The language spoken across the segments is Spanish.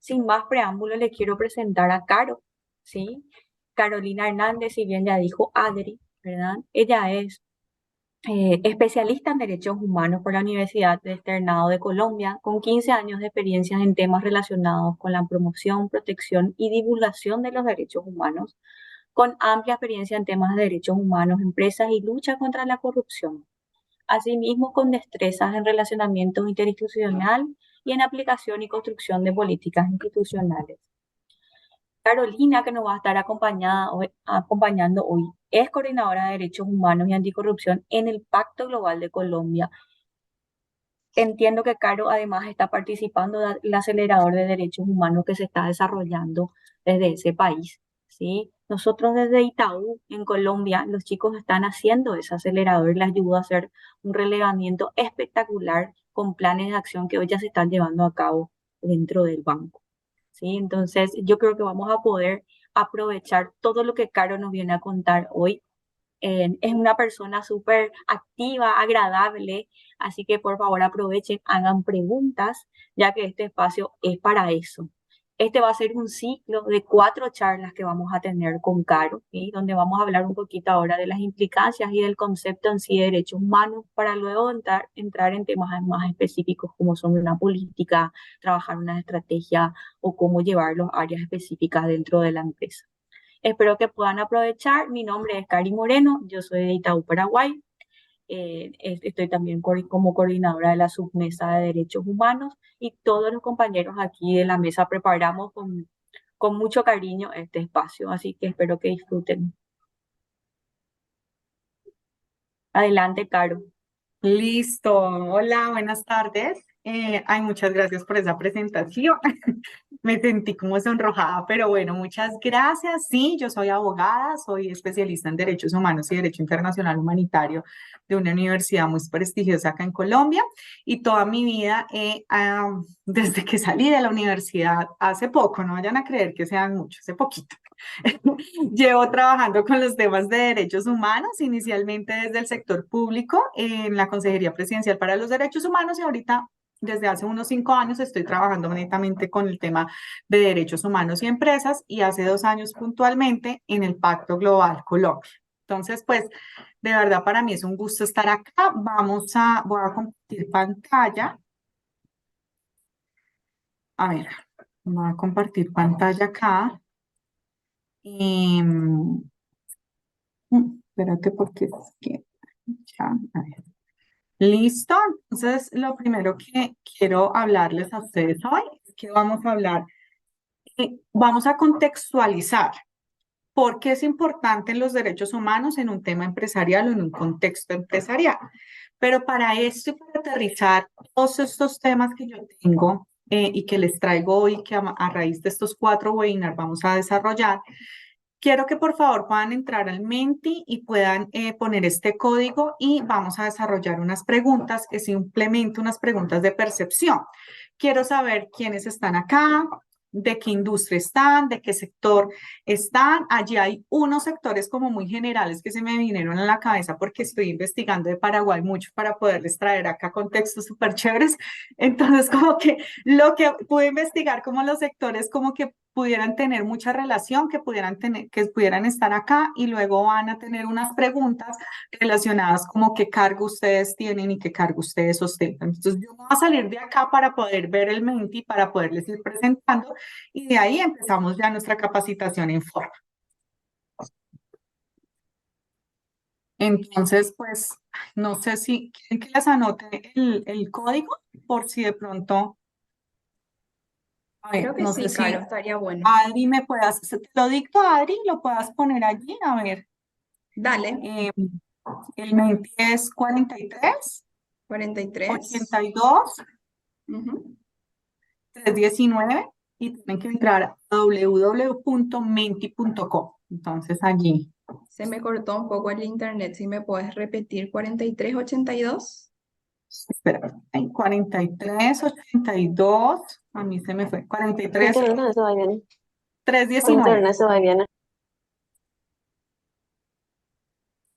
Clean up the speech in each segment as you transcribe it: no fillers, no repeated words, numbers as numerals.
sin más preámbulo, le quiero presentar a Caro, ¿sí? Carolina Hernández, si bien ya dijo Adri, ¿verdad? Ella es especialista en derechos humanos por la Universidad de Externado de Colombia, con 15 años de experiencia en temas relacionados con la promoción, protección y divulgación de los derechos humanos, con amplia experiencia en temas de derechos humanos, empresas y lucha contra la corrupción. Asimismo, con destrezas en relacionamiento interinstitucional y en aplicación y construcción de políticas institucionales. Carolina, que nos va a estar acompañando hoy, es coordinadora de Derechos Humanos y Anticorrupción en el Pacto Global de Colombia. Entiendo que Caro además está participando del acelerador de derechos humanos que se está desarrollando desde ese país, ¿sí? Nosotros desde Itaú, en Colombia, los chicos están haciendo ese acelerador y les ayuda a hacer un relevamiento espectacular con planes de acción que hoy ya se están llevando a cabo dentro del banco, ¿sí? Entonces, yo creo que vamos a poder aprovechar todo lo que Caro nos viene a contar hoy. Es una persona súper activa, agradable, así que por favor aprovechen, hagan preguntas, ya que este espacio es para eso. Este va a ser un ciclo de 4 charlas que vamos a tener con Caro, ¿sí? Donde vamos a hablar un poquito ahora de las implicancias y del concepto en sí de derechos humanos, para luego entrar en temas más específicos como son una política, trabajar una estrategia o cómo llevar las áreas específicas dentro de la empresa. Espero que puedan aprovechar. Mi nombre es Cari Moreno, yo soy de Itaú, Paraguay. Estoy también como coordinadora de la submesa de derechos humanos y todos los compañeros aquí de la mesa preparamos con mucho cariño este espacio, así que espero que disfruten. Adelante, Caro. Listo. Hola, buenas tardes. Ay, muchas gracias por esa presentación. Me sentí como sonrojada, pero bueno, muchas gracias. Sí, yo soy abogada, soy especialista en derechos humanos y derecho internacional humanitario de una universidad muy prestigiosa acá en Colombia y toda mi vida, desde que salí de la universidad hace poco, no vayan a creer que sean muchos, hace poquito. Llevo trabajando con los temas de derechos humanos, inicialmente desde el sector público, en la Consejería Presidencial para los Derechos Humanos y ahorita, desde hace unos 5 años, estoy trabajando netamente con el tema de derechos humanos y empresas y hace 2 años puntualmente en el Pacto Global Colombia. Entonces, pues, de verdad para mí es un gusto estar acá. Voy a compartir pantalla. A ver, voy a compartir pantalla acá. Y, espérate porque es que ya, a ver. Listo. Entonces, lo primero que quiero hablarles a ustedes hoy es que vamos a hablar, vamos a contextualizar por qué es importante los derechos humanos en un tema empresarial o en un contexto empresarial. Pero para esto y para aterrizar todos estos temas que yo tengo y que les traigo hoy, que a raíz de estos 4 webinars vamos a desarrollar, quiero que por favor puedan entrar al Menti y puedan poner este código y vamos a desarrollar unas preguntas, que simplemente unas preguntas de percepción. Quiero saber quiénes están acá, de qué industria están, de qué sector están. Allí hay unos sectores como muy generales que se me vinieron a la cabeza porque estoy investigando de Paraguay mucho para poderles traer acá contextos súper chéveres. Entonces, como que lo que pude investigar como los sectores como que pudieran tener mucha relación, que pudieran estar acá y luego van a tener unas preguntas relacionadas como qué cargo ustedes tienen y qué cargo ustedes ostentan. Entonces yo voy a salir de acá para poder ver el Menti, para poderles ir presentando y de ahí empezamos ya nuestra capacitación en forma. Entonces, pues, no sé si quieren que les anote el código por si de pronto, a ver, Creo que no sé sí, Caro, si estaría bueno. Adri me puedas, te lo dicto a Adri, lo puedas poner allí, a ver, Dale, eh, el Menti es 43 43. 82 Ujú. 319 y tienen que entrar a www.menti.com. Entonces allí, Se me cortó un poco el internet. Si me puedes repetir, 4382. espera, hay 43 82 a mí se me fue, Mi 43 internet se va y viene. Mi 319, internet se va y viene.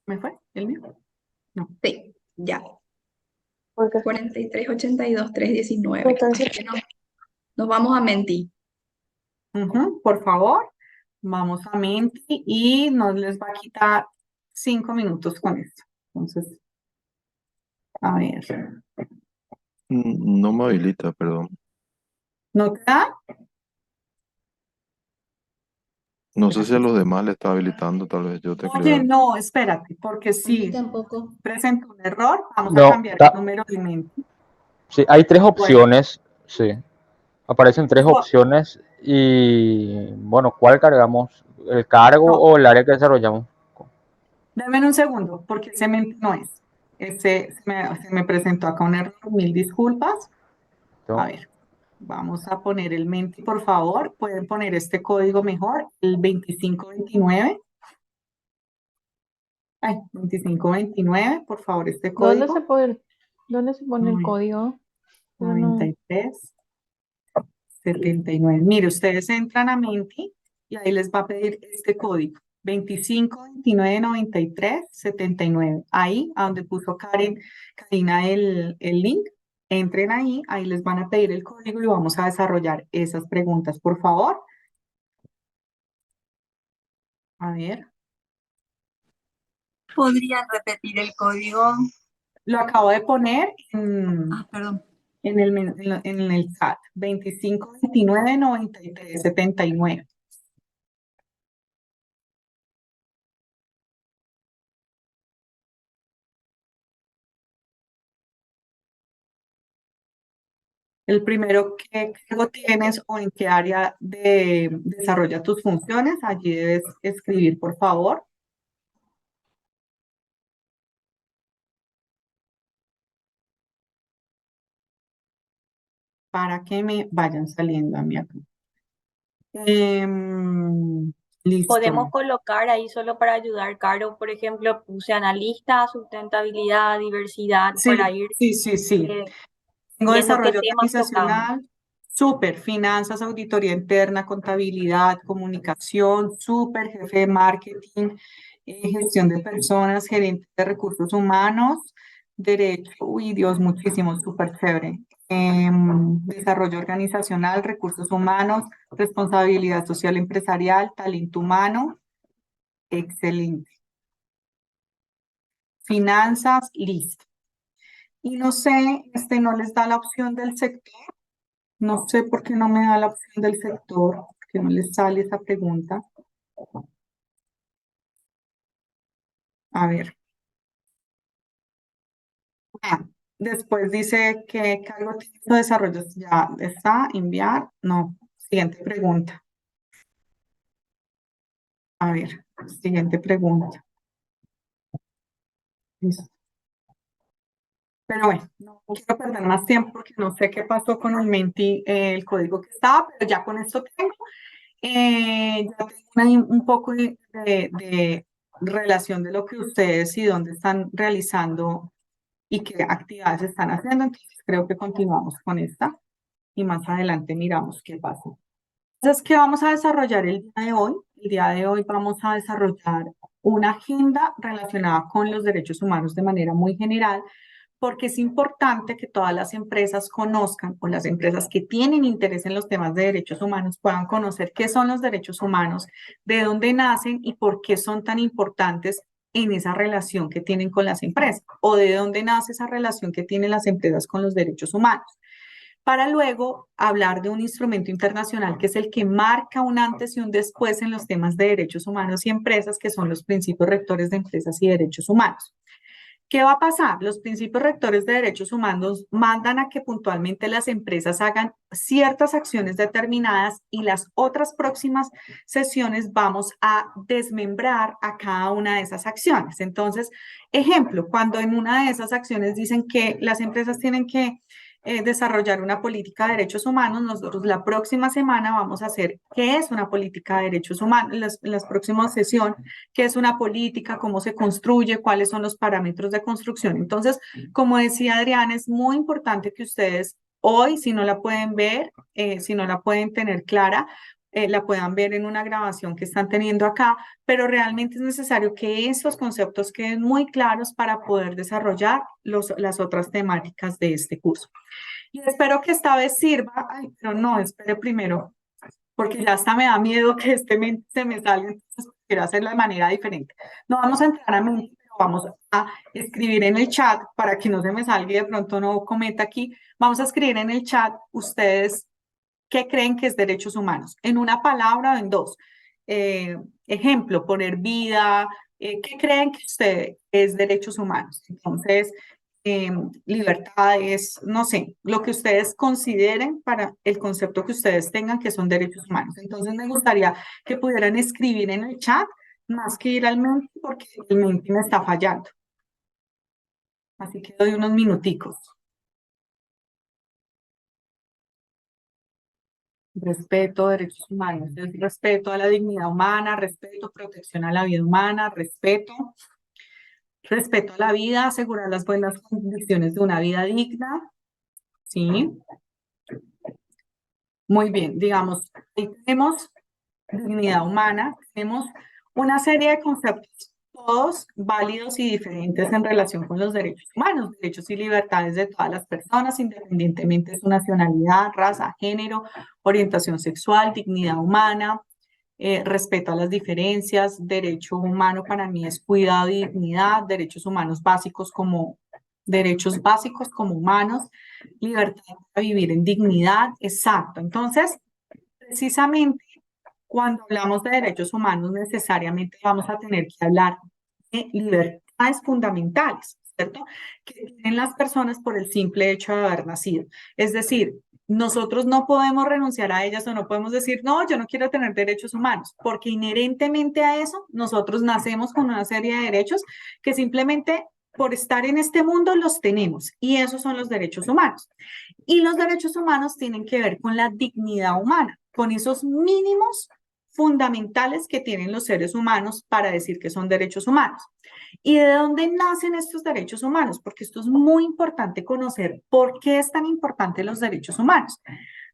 ¿me fue? ¿El mío? No. Sí, ya. ¿Por qué? 4382 319. Entonces, Así que nos vamos a mentir. Por favor, vamos a Menti y nos les va a quitar 5 minutos con esto. Entonces, a ver, No me habilita, perdón. ¿no te da? No sé si a los demás le está habilitando, tal vez yo Oye, teclear. no, espérate, porque A mí si tampoco. presenta un error, vamos a No, cambiar el número de Menti. sí, hay tres Bueno, opciones, sí. Aparecen tres so- opciones y, bueno, ¿cuál cargamos? ¿El cargo no, o el área que desarrollamos? dame un segundo, porque ese Menti no es. Se me presentó acá un error, mil disculpas. A ver, vamos a poner el Menti, por favor. Pueden poner este código mejor, el 2529. Ay, 2529, por favor, este ¿Dónde se código. pone el código? Pero no. 93, 79. Mire, ustedes entran a Menti y ahí les va a pedir este código. 25 29 93 79. Ahí, a donde puso Karina el link, entren ahí les van a pedir el código y vamos a desarrollar esas preguntas, por favor. A ver, ¿Podrías repetir el código? lo acabo de poner Perdón. en el chat. 25 29 93 79. El primero, ¿qué cargo tienes o en qué área desarrolla tus funciones? Allí debes escribir, por favor. Para que me vayan saliendo a mí acá. Listo. Podemos colocar ahí solo para ayudar, Caro, por ejemplo, puse analista, sustentabilidad, diversidad, Sí, para ir sí. eh, Tengo viendo qué desarrollo temas tocamos. organizacional, súper, finanzas, auditoría interna, contabilidad, comunicación, súper, jefe de marketing, gestión de personas, gerente de recursos humanos, derecho, uy, Dios, muchísimo, súper chévere. Desarrollo organizacional, recursos humanos, responsabilidad social empresarial, talento humano, excelente. Finanzas, listo. Y no sé, no les da la opción del sector. No sé por qué no me da la opción del sector, por qué no les sale esa pregunta. A ver. Después dice que cargo tiene de desarrollo. Ya está, enviar. No. Siguiente pregunta. A ver, siguiente pregunta. Listo. Pero bueno, no quiero perder más tiempo porque no sé qué pasó con el Menti, el código que estaba, pero ya con esto tengo. Ya tengo un poco de relación de lo que ustedes y dónde están realizando y qué actividades están haciendo. Entonces creo que continuamos con esta y más adelante miramos qué pasa. Entonces, ¿qué vamos a desarrollar el día de hoy? El día de hoy vamos a desarrollar una agenda relacionada con los derechos humanos de manera muy general, porque es importante que todas las empresas conozcan, o las empresas que tienen interés en los temas de derechos humanos puedan conocer qué son los derechos humanos, de dónde nacen y por qué son tan importantes en esa relación que tienen con las empresas, o de dónde nace esa relación que tienen las empresas con los derechos humanos, para luego hablar de un instrumento internacional que es el que marca un antes y un después en los temas de derechos humanos y empresas, que son los principios rectores de empresas y derechos humanos. ¿Qué va a pasar? Los principios rectores de derechos humanos mandan a que puntualmente las empresas hagan ciertas acciones determinadas y las otras próximas sesiones vamos a desmembrar a cada una de esas acciones. Entonces, ejemplo, cuando en una de esas acciones dicen que las empresas tienen que desarrollar una política de derechos humanos, nosotros la próxima semana vamos a hacer qué es una política de derechos humanos, en las próximas sesiones, qué es una política, cómo se construye, cuáles son los parámetros de construcción. Entonces, como decía Adriana, es muy importante que ustedes hoy, si no la pueden ver, si no la pueden tener clara, la puedan ver en una grabación que están teniendo acá, pero realmente es necesario que esos conceptos queden muy claros para poder desarrollar las otras temáticas de este curso. Y espero que esta vez sirva, ay, pero no, espere primero, porque ya hasta me da miedo que mente se me salga, entonces quiero hacerlo de manera diferente. No vamos a entrar a mente, pero vamos a escribir en el chat para que no se me salga y de pronto no cometa aquí. Vamos a escribir en el chat ustedes qué creen que es derechos humanos, en una palabra o en dos. Ejemplo, poner vida, ¿qué creen que usted es derechos humanos? Entonces, libertades, no sé, lo que ustedes consideren para el concepto que ustedes tengan que son derechos humanos. Entonces, me gustaría que pudieran escribir en el chat más que ir al mente porque el mente me está fallando. Así que doy unos minuticos. Respeto, derechos humanos, es respeto a la dignidad humana, respeto, protección a la vida humana, respeto, respeto a la vida, asegurar las buenas condiciones de una vida digna, ¿sí? Muy bien, digamos, ahí tenemos dignidad humana, tenemos una serie de conceptos, todos válidos y diferentes en relación con los derechos humanos, derechos y libertades de todas las personas, independientemente de su nacionalidad, raza, género, orientación sexual, dignidad humana, respeto a las diferencias, derecho humano para mí es cuidado y dignidad, derechos básicos como humanos, libertad para vivir en dignidad, exacto. Entonces, precisamente cuando hablamos de derechos humanos, necesariamente vamos a tener que hablar de libertades fundamentales, ¿cierto? Que tienen las personas por el simple hecho de haber nacido. Es decir, nosotros no podemos renunciar a ellas o no podemos decir, no, yo no quiero tener derechos humanos, porque inherentemente a eso, nosotros nacemos con una serie de derechos que simplemente por estar en este mundo los tenemos y esos son los derechos humanos. Y los derechos humanos tienen que ver con la dignidad humana, con esos mínimos fundamentales que tienen los seres humanos para decir que son derechos humanos. ¿Y de dónde nacen estos derechos humanos? Porque esto es muy importante conocer por qué es tan importante los derechos humanos.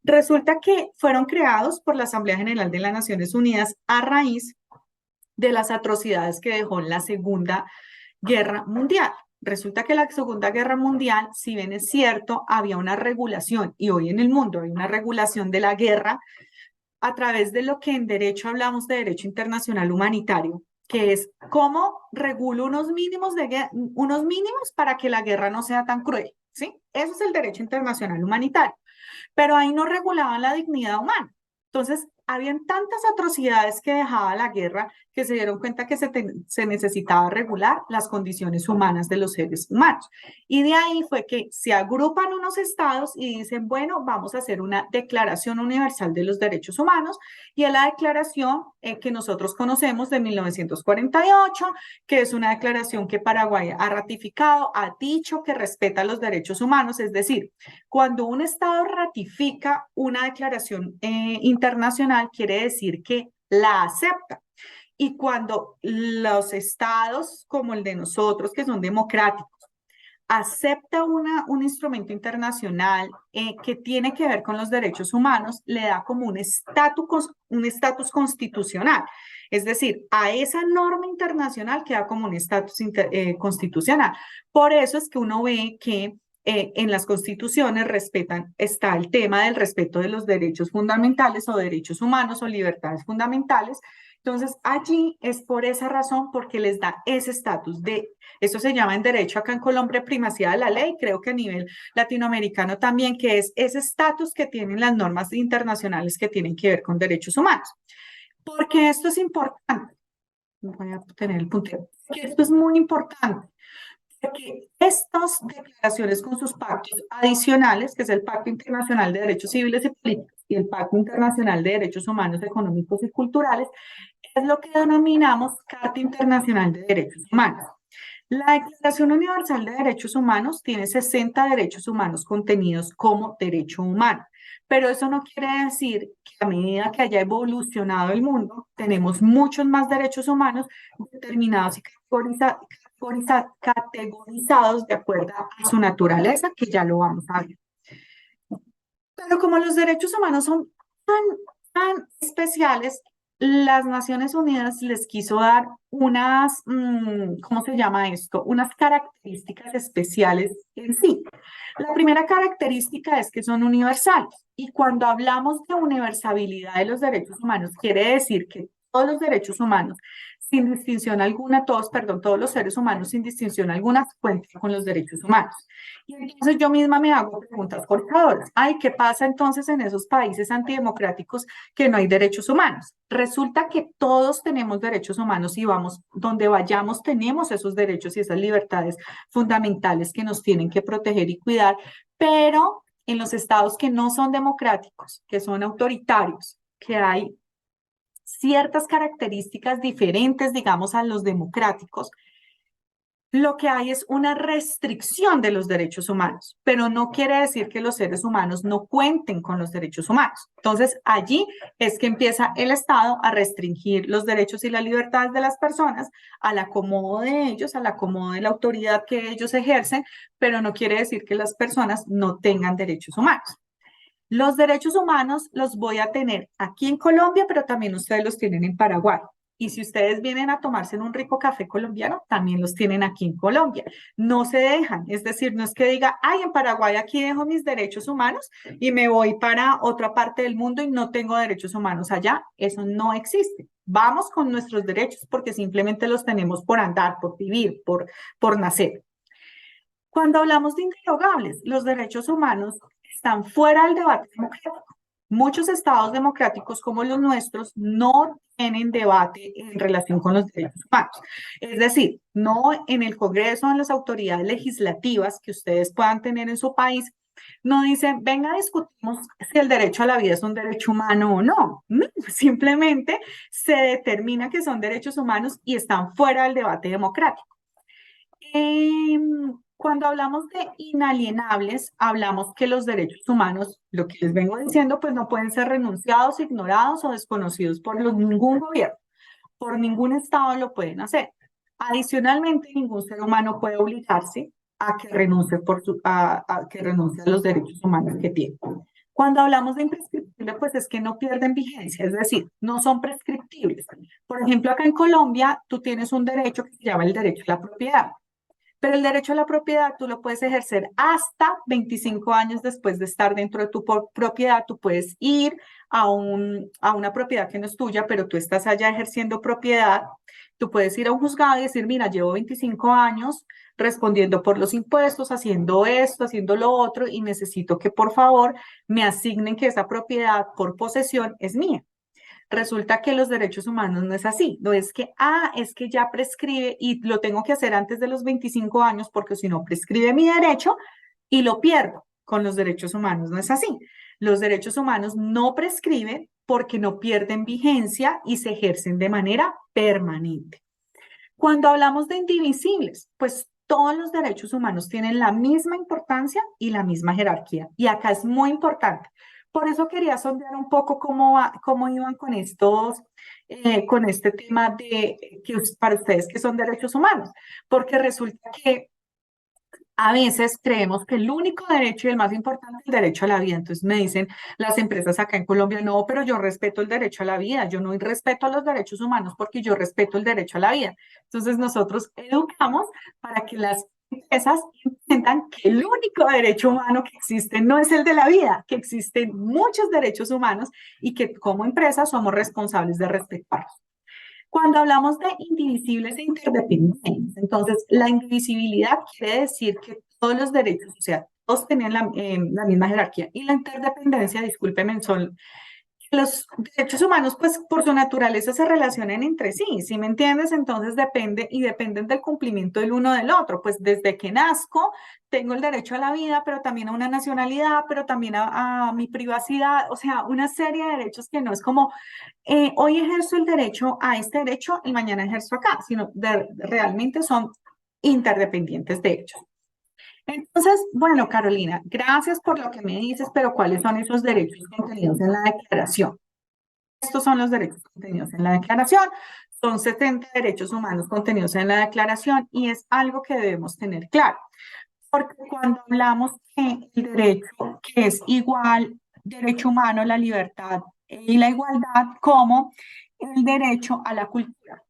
Resulta que fueron creados por la Asamblea General de las Naciones Unidas a raíz de las atrocidades que dejó la Segunda Guerra Mundial. Resulta que la Segunda Guerra Mundial, si bien es cierto, había una regulación, y hoy en el mundo hay una regulación de la guerra a través de lo que en derecho hablamos de derecho internacional humanitario, que es cómo regulo unos mínimos para que la guerra no sea tan cruel, ¿sí? Eso es el derecho internacional humanitario. Pero ahí no regulaban la dignidad humana. Entonces, habían tantas atrocidades que dejaba la guerra que se dieron cuenta que se necesitaba regular las condiciones humanas de los seres humanos. Y de ahí fue que se agrupan unos estados y dicen, bueno, vamos a hacer una Declaración Universal de los Derechos Humanos, y es la declaración que nosotros conocemos de 1948, que es una declaración que Paraguay ha ratificado, ha dicho que respeta los derechos humanos, es decir, cuando un estado ratifica una declaración internacional, quiere decir que la acepta. Y cuando los estados como el de nosotros, que son democráticos, acepta un instrumento internacional que tiene que ver con los derechos humanos, le da como un estatus constitucional. Es decir, a esa norma internacional queda como un estatus constitucional. Por eso es que uno ve que en las constituciones está el tema del respeto de los derechos fundamentales o derechos humanos o libertades fundamentales. Entonces, allí es por esa razón, porque les da ese estatus de, eso se llama en derecho acá en Colombia primacía de la ley, creo que a nivel latinoamericano también, que es ese estatus que tienen las normas internacionales que tienen que ver con derechos humanos. Porque esto es importante. Voy a tener el puntero. Esto es muy importante. Porque estas declaraciones con sus pactos adicionales, que es el Pacto Internacional de Derechos Civiles y Políticos y el Pacto Internacional de Derechos Humanos, Económicos y Culturales, es lo que denominamos Carta Internacional de Derechos Humanos. La Declaración Universal de Derechos Humanos tiene 60 derechos humanos contenidos como derecho humano, pero eso no quiere decir que a medida que haya evolucionado el mundo, tenemos muchos más derechos humanos determinados y categorizados de acuerdo a su naturaleza, que ya lo vamos a ver. Pero como los derechos humanos son tan especiales, las Naciones Unidas les quiso dar unas, ¿cómo se llama esto? Unas características especiales en sí. La primera característica es que son universales. Y cuando hablamos de universalidad de los derechos humanos, quiere decir que todos los derechos humanos, sin distinción alguna, todos los seres humanos, sin distinción alguna, cuentan con los derechos humanos. Y entonces yo misma me hago preguntas forzadoras. Ay, ¿qué pasa entonces en esos países antidemocráticos que no hay derechos humanos? Resulta que todos tenemos derechos humanos y vamos, donde vayamos tenemos esos derechos y esas libertades fundamentales que nos tienen que proteger y cuidar, pero en los estados que no son democráticos, que son autoritarios, que hay ciertas características diferentes, digamos, a los democráticos, lo que hay es una restricción de los derechos humanos, pero no quiere decir que los seres humanos no cuenten con los derechos humanos. Entonces, allí es que empieza el Estado a restringir los derechos y las libertades de las personas al acomodo de ellos, al acomodo de la autoridad que ellos ejercen, pero no quiere decir que las personas no tengan derechos humanos. Los derechos humanos los voy a tener aquí en Colombia, pero también ustedes los tienen en Paraguay. Y si ustedes vienen a tomarse en un rico café colombiano, también los tienen aquí en Colombia. No se dejan, es decir, no es que diga, ay, en Paraguay aquí dejo mis derechos humanos y me voy para otra parte del mundo y no tengo derechos humanos allá. Eso no existe. Vamos con nuestros derechos porque simplemente los tenemos por andar, por vivir, por nacer. Cuando hablamos de indiogables, los derechos humanos están fuera del debate democrático. Muchos estados democráticos como los nuestros no tienen debate en relación con los derechos humanos. Es decir, no en el Congreso, en las autoridades legislativas que ustedes puedan tener en su país, no dicen, venga, discutimos si el derecho a la vida es un derecho humano o no. No, simplemente se determina que son derechos humanos y están fuera del debate democrático. Cuando hablamos de inalienables, hablamos que los derechos humanos, lo que les vengo diciendo, pues no pueden ser renunciados, ignorados o desconocidos por ningún gobierno, por ningún estado lo pueden hacer. Adicionalmente, ningún ser humano puede obligarse a que renuncie, a que renuncie a los derechos humanos que tiene. Cuando hablamos de imprescriptible, pues es que no pierden vigencia, es decir, no son prescriptibles. Por ejemplo, acá en Colombia, tú tienes un derecho que se llama el derecho a la propiedad. Pero el derecho a la propiedad tú lo puedes ejercer hasta 25 años después de estar dentro de tu propiedad. Tú puedes ir a una propiedad que no es tuya, pero tú estás allá ejerciendo propiedad. Tú puedes ir a un juzgado y decir, mira, llevo 25 años respondiendo por los impuestos, haciendo esto, haciendo lo otro, y necesito que por favor me asignen que esa propiedad por posesión es mía. Resulta que los derechos humanos no es así, no es que, es que ya prescribe y lo tengo que hacer antes de los 25 años porque si no prescribe mi derecho y lo pierdo. Con los derechos humanos no es así. Los derechos humanos no prescriben porque no pierden vigencia y se ejercen de manera permanente. Cuando hablamos de indivisibles, pues todos los derechos humanos tienen la misma importancia y la misma jerarquía. Y acá es muy importante. Por eso quería sondear un poco cómo iban con con este tema de que para ustedes que son derechos humanos, porque resulta que a veces creemos que el único derecho y el más importante es el derecho a la vida. Entonces me dicen las empresas acá en Colombia, no, pero yo respeto el derecho a la vida, yo no respeto los derechos humanos porque yo respeto el derecho a la vida. Entonces nosotros educamos para que las empresas entiendan que el único derecho humano que existe no es el de la vida, que existen muchos derechos humanos y que como empresas somos responsables de respetarlos. Cuando hablamos de indivisibles e interdependientes, entonces la indivisibilidad quiere decir que todos los derechos, o sea, todos tenían la misma jerarquía. Y la interdependencia, discúlpenme, son los derechos humanos, pues por su naturaleza se relacionan entre sí, ¿sí me entiendes? Entonces dependen del cumplimiento del uno del otro. Pues desde que nazco tengo el derecho a la vida, pero también a una nacionalidad, pero también a mi privacidad, o sea, una serie de derechos que no es como hoy ejerzo el derecho a este derecho y mañana ejerzo acá, sino realmente son interdependientes de ellos. Entonces, bueno, Carolina, gracias por lo que me dices, pero ¿cuáles son esos derechos contenidos en la declaración? Estos son los derechos contenidos en la declaración. Son 70 derechos humanos contenidos en la declaración y es algo que debemos tener claro. Porque cuando hablamos de el derecho que es igual, derecho humano, la libertad y la igualdad como el derecho a la cultura.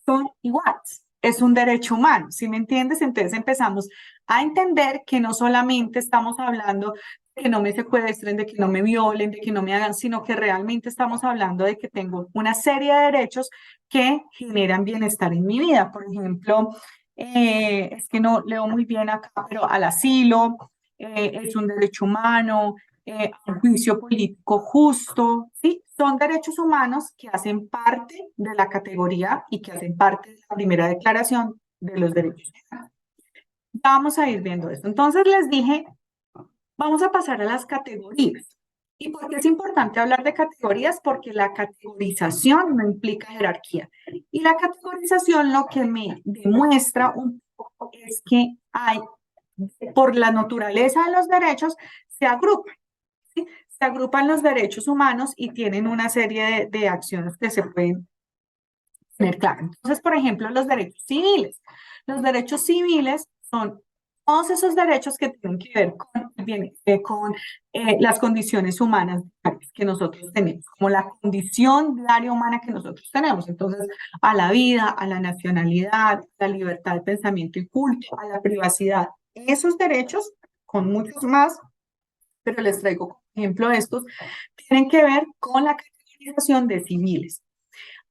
Son iguales, es un derecho humano, ¿sí me entiendes? Entonces empezamos a entender que no solamente estamos hablando de que no me secuestren, de que no me violen, de que no me hagan, sino que realmente estamos hablando de que tengo una serie de derechos que generan bienestar en mi vida. Por ejemplo, es que no leo muy bien acá, pero al asilo, es un derecho humano, a un juicio político justo, ¿sí? Son derechos humanos que hacen parte de la categoría y que hacen parte de la primera declaración de los derechos humanos. Ya vamos a ir viendo esto. Entonces les dije, vamos a pasar a las categorías. ¿Y por qué es importante hablar de categorías? Porque la categorización no implica jerarquía. Y la categorización lo que me demuestra un poco es que hay, por la naturaleza de los derechos, se agrupan. ¿Sí? Se agrupan los derechos humanos y tienen una serie de acciones que se pueden tener claras. Entonces, por ejemplo, los derechos civiles. Los derechos civiles son todos esos derechos que tienen que ver con las condiciones humanas que nosotros tenemos, como la condición diaria humana que nosotros tenemos. Entonces, a la vida, a la nacionalidad, a la libertad de pensamiento y culto, a la privacidad. Esos derechos, con muchos más, pero les traigo como ejemplo estos, tienen que ver con la categorización de civiles.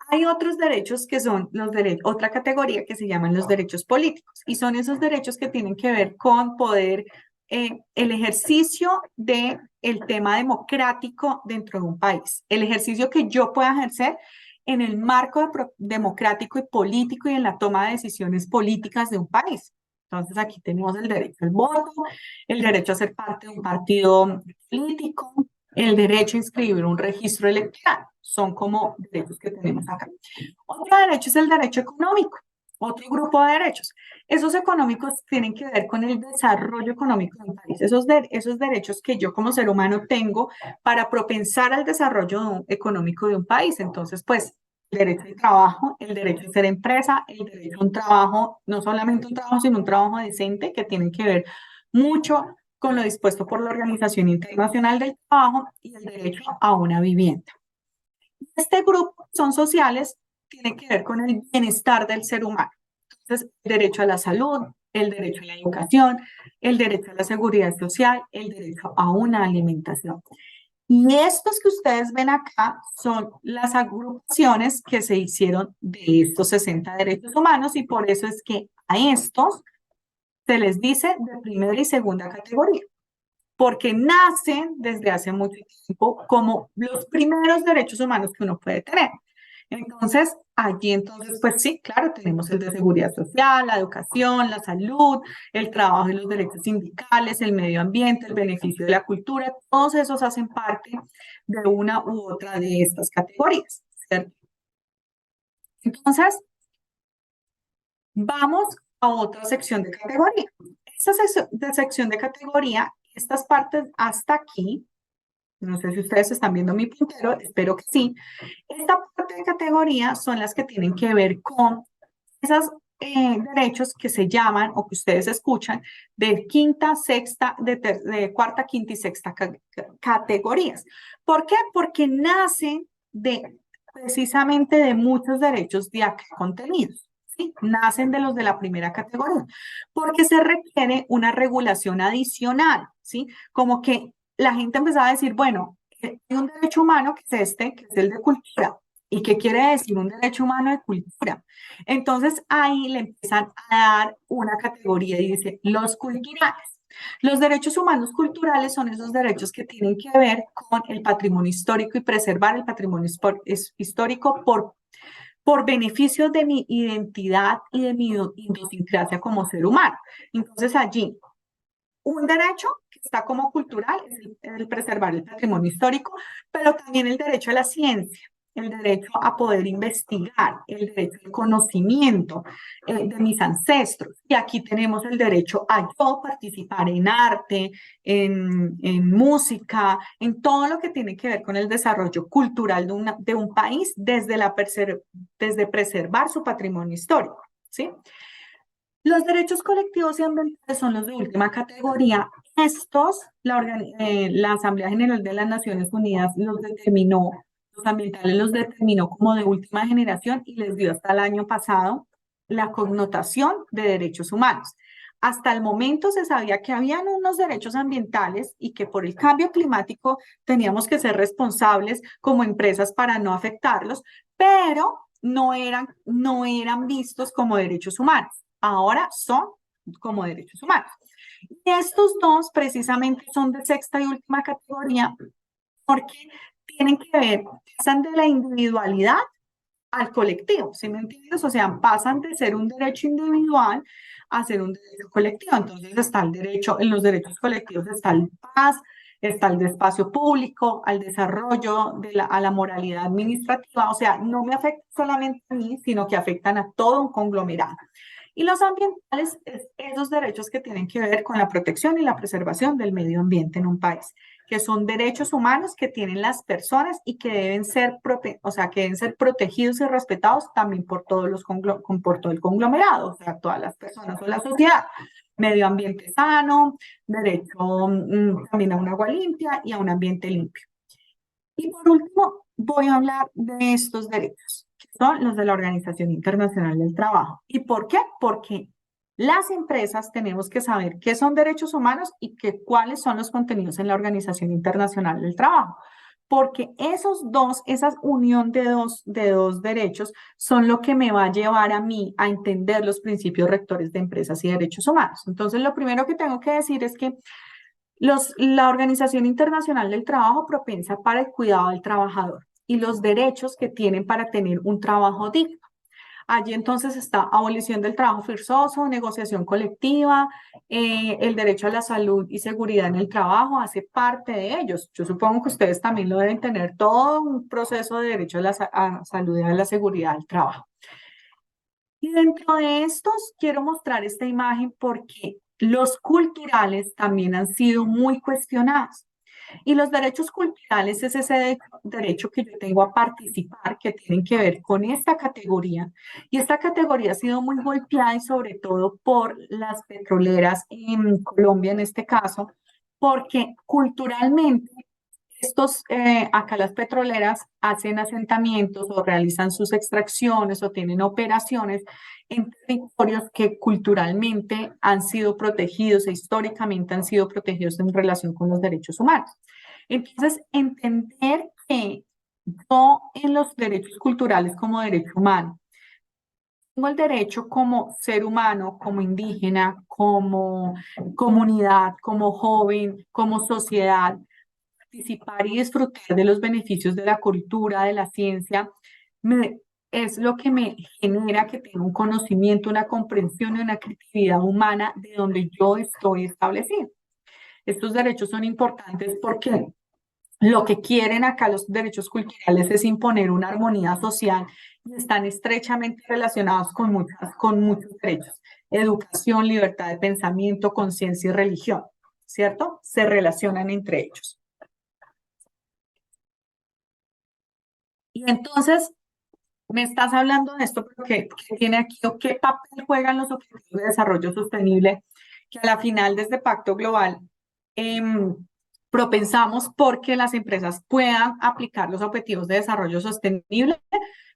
Hay otros derechos que son los derechos, otra categoría que se llaman los derechos políticos, y son esos derechos que tienen que ver con poder, el ejercicio del tema democrático dentro de un país, el ejercicio que yo pueda ejercer en el marco democrático y político y en la toma de decisiones políticas de un país. Entonces aquí tenemos el derecho al voto, el derecho a ser parte de un partido político, el derecho a inscribir un registro electoral. Son como derechos que tenemos acá. Otro derecho es el derecho económico, otro grupo de derechos. Esos económicos tienen que ver con el desarrollo económico de un país, esos derechos que yo como ser humano tengo para propensar al desarrollo económico de un país. Entonces, pues, el derecho al trabajo, el derecho a ser empresa, el derecho a un trabajo, no solamente un trabajo, sino un trabajo decente, que tienen que ver mucho con lo dispuesto por la Organización Internacional del Trabajo, y el derecho a una vivienda. Este grupo son sociales, tiene que ver con el bienestar del ser humano. Entonces, el derecho a la salud, el derecho a la educación, el derecho a la seguridad social, el derecho a una alimentación. Y estos que ustedes ven acá son las agrupaciones que se hicieron de estos 60 derechos humanos, y por eso es que a estos se les dice de primera y segunda categoría, porque nacen desde hace mucho tiempo como los primeros derechos humanos que uno puede tener. Entonces, allí entonces, pues sí, claro, tenemos el de seguridad social, la educación, la salud, el trabajo y los derechos sindicales, el medio ambiente, el beneficio de la cultura, todos esos hacen parte de una u otra de estas categorías, ¿cierto? Entonces, vamos a otra sección de categoría. Esta sección de categoría, estas partes hasta aquí, no sé si ustedes están viendo mi puntero, espero que sí. Esta parte de categoría son las que tienen que ver con esos derechos que se llaman, o que ustedes escuchan, de quinta, sexta, de cuarta, quinta y sexta categorías. ¿Por qué? Porque nacen precisamente de muchos derechos de acá contenidos. ¿Sí? Nacen de los de la primera categoría, porque se requiere una regulación adicional, ¿sí? Como que la gente empezaba a decir, bueno, hay un derecho humano que es este, que es el de cultura. ¿Y qué quiere decir un derecho humano de cultura? Entonces ahí le empiezan a dar una categoría y dice, los culturales. Los derechos humanos culturales son esos derechos que tienen que ver con el patrimonio histórico y preservar el patrimonio histórico por beneficio de mi identidad y de mi idiosincrasia como ser humano. Entonces allí, un derecho que está como cultural es el preservar el patrimonio histórico, pero también el derecho a la ciencia, el derecho a poder investigar, el derecho al conocimiento de mis ancestros. Y aquí tenemos el derecho a yo participar en arte, en música, en todo lo que tiene que ver con el desarrollo cultural de un país desde preservar su patrimonio histórico, ¿sí? Los derechos colectivos y ambientales son los de última categoría. Estos, la Asamblea General de las Naciones Unidas los Los ambientales los determinó como de última generación y les dio hasta el año pasado la connotación de derechos humanos. Hasta el momento se sabía que habían unos derechos ambientales y que por el cambio climático teníamos que ser responsables como empresas para no afectarlos, pero no eran vistos como derechos humanos. Ahora son como derechos humanos. Y estos dos precisamente son de sexta y última categoría porque tienen que ver, pasan de la individualidad al colectivo, ¿sí me entiendes? O sea, pasan de ser un derecho individual a ser un derecho colectivo. Entonces está el derecho, en los derechos colectivos está el paz, está el de espacio público, al desarrollo, a la moralidad administrativa. O sea, no me afecta solamente a mí, sino que afectan a todo un conglomerado. Y los ambientales, esos derechos que tienen que ver con la protección y la preservación del medio ambiente en un país, que son derechos humanos que tienen las personas y que deben ser, que deben ser protegidos y respetados también por todos por todo el conglomerado, o sea, todas las personas o la sociedad. Medio ambiente sano, derecho también a un agua limpia y a un ambiente limpio. Y por último, voy a hablar de estos derechos, que son los de la Organización Internacional del Trabajo. ¿Y por qué? Porque las empresas tenemos que saber qué son derechos humanos y cuáles son los contenidos en la Organización Internacional del Trabajo. Porque esa unión de dos derechos son lo que me va a llevar a mí a entender los principios rectores de empresas y derechos humanos. Entonces, lo primero que tengo que decir es que la Organización Internacional del Trabajo propensa para el cuidado del trabajador y los derechos que tienen para tener un trabajo digno. Allí entonces está abolición del trabajo forzoso, negociación colectiva, el derecho a la salud y seguridad en el trabajo hace parte de ellos. Yo supongo que ustedes también lo deben tener, todo un proceso de derecho a la salud y a la seguridad del trabajo. Y dentro de estos quiero mostrar esta imagen porque los culturales también han sido muy cuestionados. Y los derechos culturales es ese derecho que yo tengo a participar, que tienen que ver con esta categoría. Y esta categoría ha sido muy golpeada y sobre todo por las petroleras en Colombia en este caso, porque culturalmente acá las petroleras hacen asentamientos o realizan sus extracciones o tienen operaciones en territorios que culturalmente han sido protegidos e históricamente han sido protegidos en relación con los derechos humanos. Entonces, entender que yo en los derechos culturales como derecho humano, tengo el derecho como ser humano, como indígena, como comunidad, como joven, como sociedad, participar y disfrutar de los beneficios de la cultura, de la ciencia, es lo que me genera que tenga un conocimiento, una comprensión y una creatividad humana de donde yo estoy establecido. Estos derechos son importantes porque lo que quieren acá los derechos culturales es imponer una armonía social y están estrechamente relacionados con muchos derechos. Educación, libertad de pensamiento, conciencia y religión, ¿cierto? Se relacionan entre ellos. Y entonces, me estás hablando de esto, pero ¿qué tiene aquí o qué papel juegan los objetivos de desarrollo sostenible? Que a la final desde Pacto Global propensamos porque las empresas puedan aplicar los objetivos de desarrollo sostenible.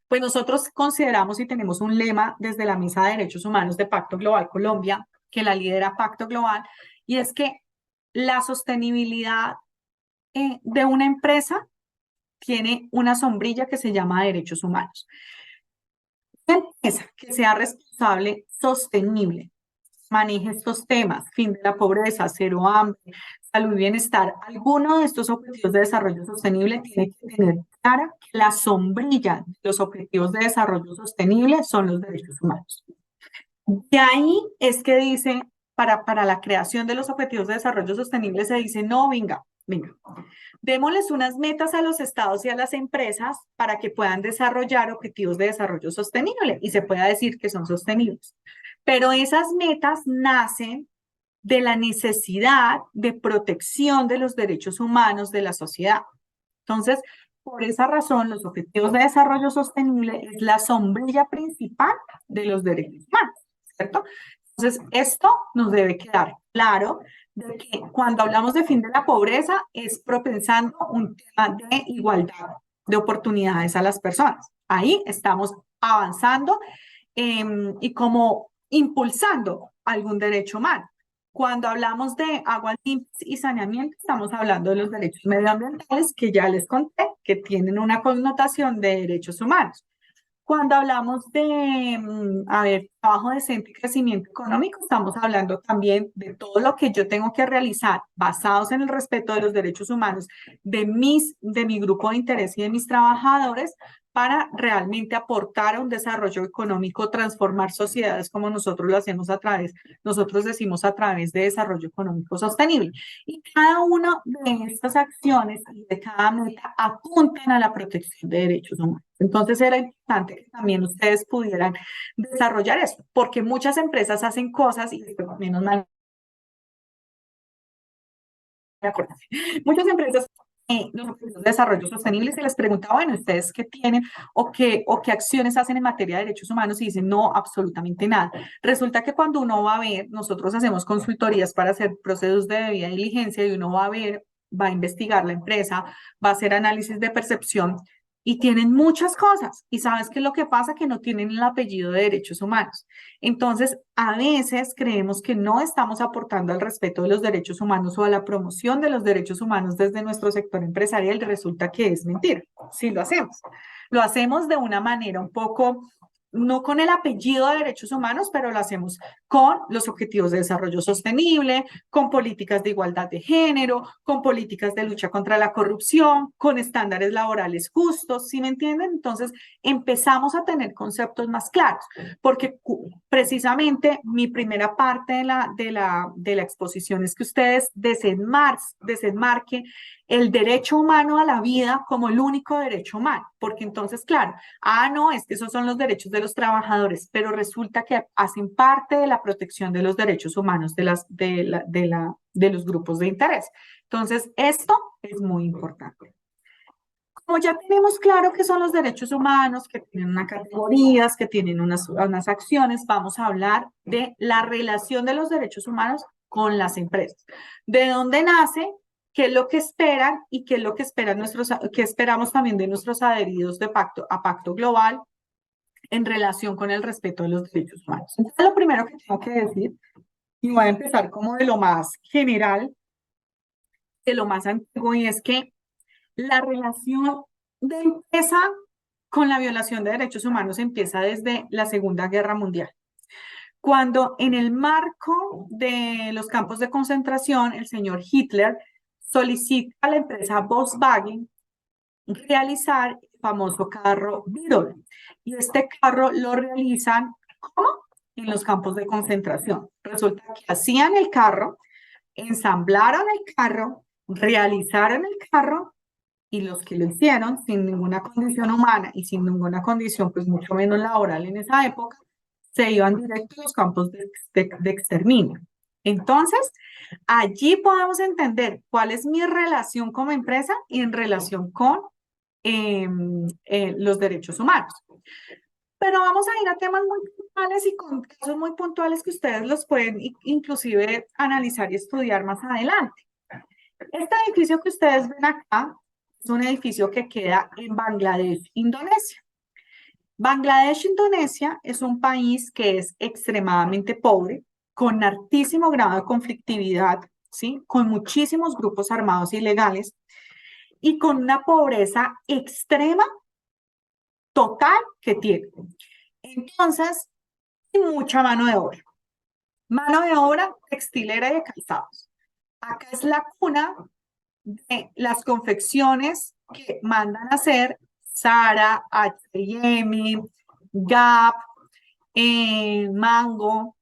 Pues nosotros consideramos y tenemos un lema desde la Mesa de Derechos Humanos de Pacto Global Colombia, que la lidera Pacto Global, y es que la sostenibilidad de una empresa tiene una sombrilla que se llama derechos humanos. Una empresa que sea responsable, sostenible, maneje estos temas, fin de la pobreza, cero hambre, salud y bienestar, alguno de estos objetivos de desarrollo sostenible tiene que tener clara que la sombrilla de los objetivos de desarrollo sostenible son los derechos humanos. De ahí es que dice, para la creación de los objetivos de desarrollo sostenible se dice, no, venga, démosles unas metas a los estados y a las empresas para que puedan desarrollar objetivos de desarrollo sostenible y se pueda decir que son sostenibles. Pero esas metas nacen de la necesidad de protección de los derechos humanos de la sociedad. Entonces, por esa razón, los objetivos de desarrollo sostenible es la sombrilla principal de los derechos humanos, ¿cierto? Entonces, esto nos debe quedar claro de que cuando hablamos de fin de la pobreza es propensando un tema de igualdad de oportunidades a las personas. Ahí estamos avanzando y como impulsando algún derecho humano. Cuando hablamos de aguas limpias y saneamiento, estamos hablando de los derechos medioambientales que ya les conté, que tienen una connotación de derechos humanos. Cuando hablamos de, trabajo decente y crecimiento económico, estamos hablando también de todo lo que yo tengo que realizar basados en el respeto de los derechos humanos de mi grupo de interés y de mis trabajadores para realmente aportar a un desarrollo económico, transformar sociedades como nosotros lo hacemos nosotros decimos a través de desarrollo económico sostenible. Y cada una de estas acciones y de cada meta apuntan a la protección de derechos humanos. Entonces era importante que también ustedes pudieran desarrollar eso, porque muchas empresas hacen cosas y menos mal. Muchas empresas los objetivos de desarrollo sostenible se les pregunta, bueno, ¿ustedes qué tienen o qué acciones hacen en materia de derechos humanos? Y dicen, no, absolutamente nada. Resulta que cuando uno va a ver, nosotros hacemos consultorías para hacer procesos de debida diligencia y uno va a ver, va a investigar la empresa, va a hacer análisis de percepción y tienen muchas cosas. Y ¿sabes qué es lo que pasa? Que no tienen el apellido de derechos humanos. Entonces, a veces creemos que no estamos aportando al respeto de los derechos humanos o a la promoción de los derechos humanos desde nuestro sector empresarial. Resulta que es mentira. Sí lo hacemos. Lo hacemos de una manera un poco, no con el apellido de derechos humanos, pero lo hacemos con los objetivos de desarrollo sostenible, con políticas de igualdad de género, con políticas de lucha contra la corrupción, con estándares laborales justos, ¿sí me entienden? Entonces empezamos a tener conceptos más claros, porque precisamente mi primera parte de la exposición es que ustedes desenmarquen el derecho humano a la vida como el único derecho humano, porque entonces, claro, no, es que esos son los derechos de los trabajadores, pero resulta que hacen parte de la protección de los derechos humanos de los grupos de interés. Entonces, esto es muy importante. Como ya tenemos claro qué son los derechos humanos, que tienen unas categorías, que tienen unas acciones, vamos a hablar de la relación de los derechos humanos con las empresas. ¿De dónde nace? ¿Qué es lo que esperan y qué es lo que qué esperamos también de nuestros adheridos a Pacto Global en relación con el respeto de los derechos humanos? Entonces, lo primero que tengo que decir, y voy a empezar como de lo más general, de lo más antiguo, y es que la relación de empresa con la violación de derechos humanos empieza desde la Segunda Guerra Mundial. Cuando en el marco de los campos de concentración, el señor Hitler solicita a la empresa Volkswagen realizar el famoso carro Beetle. Y este carro lo realizan, ¿cómo? En los campos de concentración. Resulta que hacían el carro, ensamblaron el carro, realizaron el carro, y los que lo hicieron sin ninguna condición humana y sin ninguna condición, pues mucho menos laboral en esa época, se iban directo a los campos de exterminio. Entonces, allí podemos entender cuál es mi relación como empresa y en relación con los derechos humanos. Pero vamos a ir a temas muy puntuales y con casos muy puntuales que ustedes los pueden inclusive analizar y estudiar más adelante. Este edificio que ustedes ven acá es un edificio que queda en Bangladesh, Indonesia. Bangladesh, Indonesia es un país que es extremadamente pobre, con altísimo grado de conflictividad, ¿sí? Con muchísimos grupos armados ilegales y con una pobreza extrema total que tiene. Entonces, mucha mano de obra textilera y de calzados. Acá es la cuna de las confecciones que mandan a hacer Zara, H&M, Gap, Mango,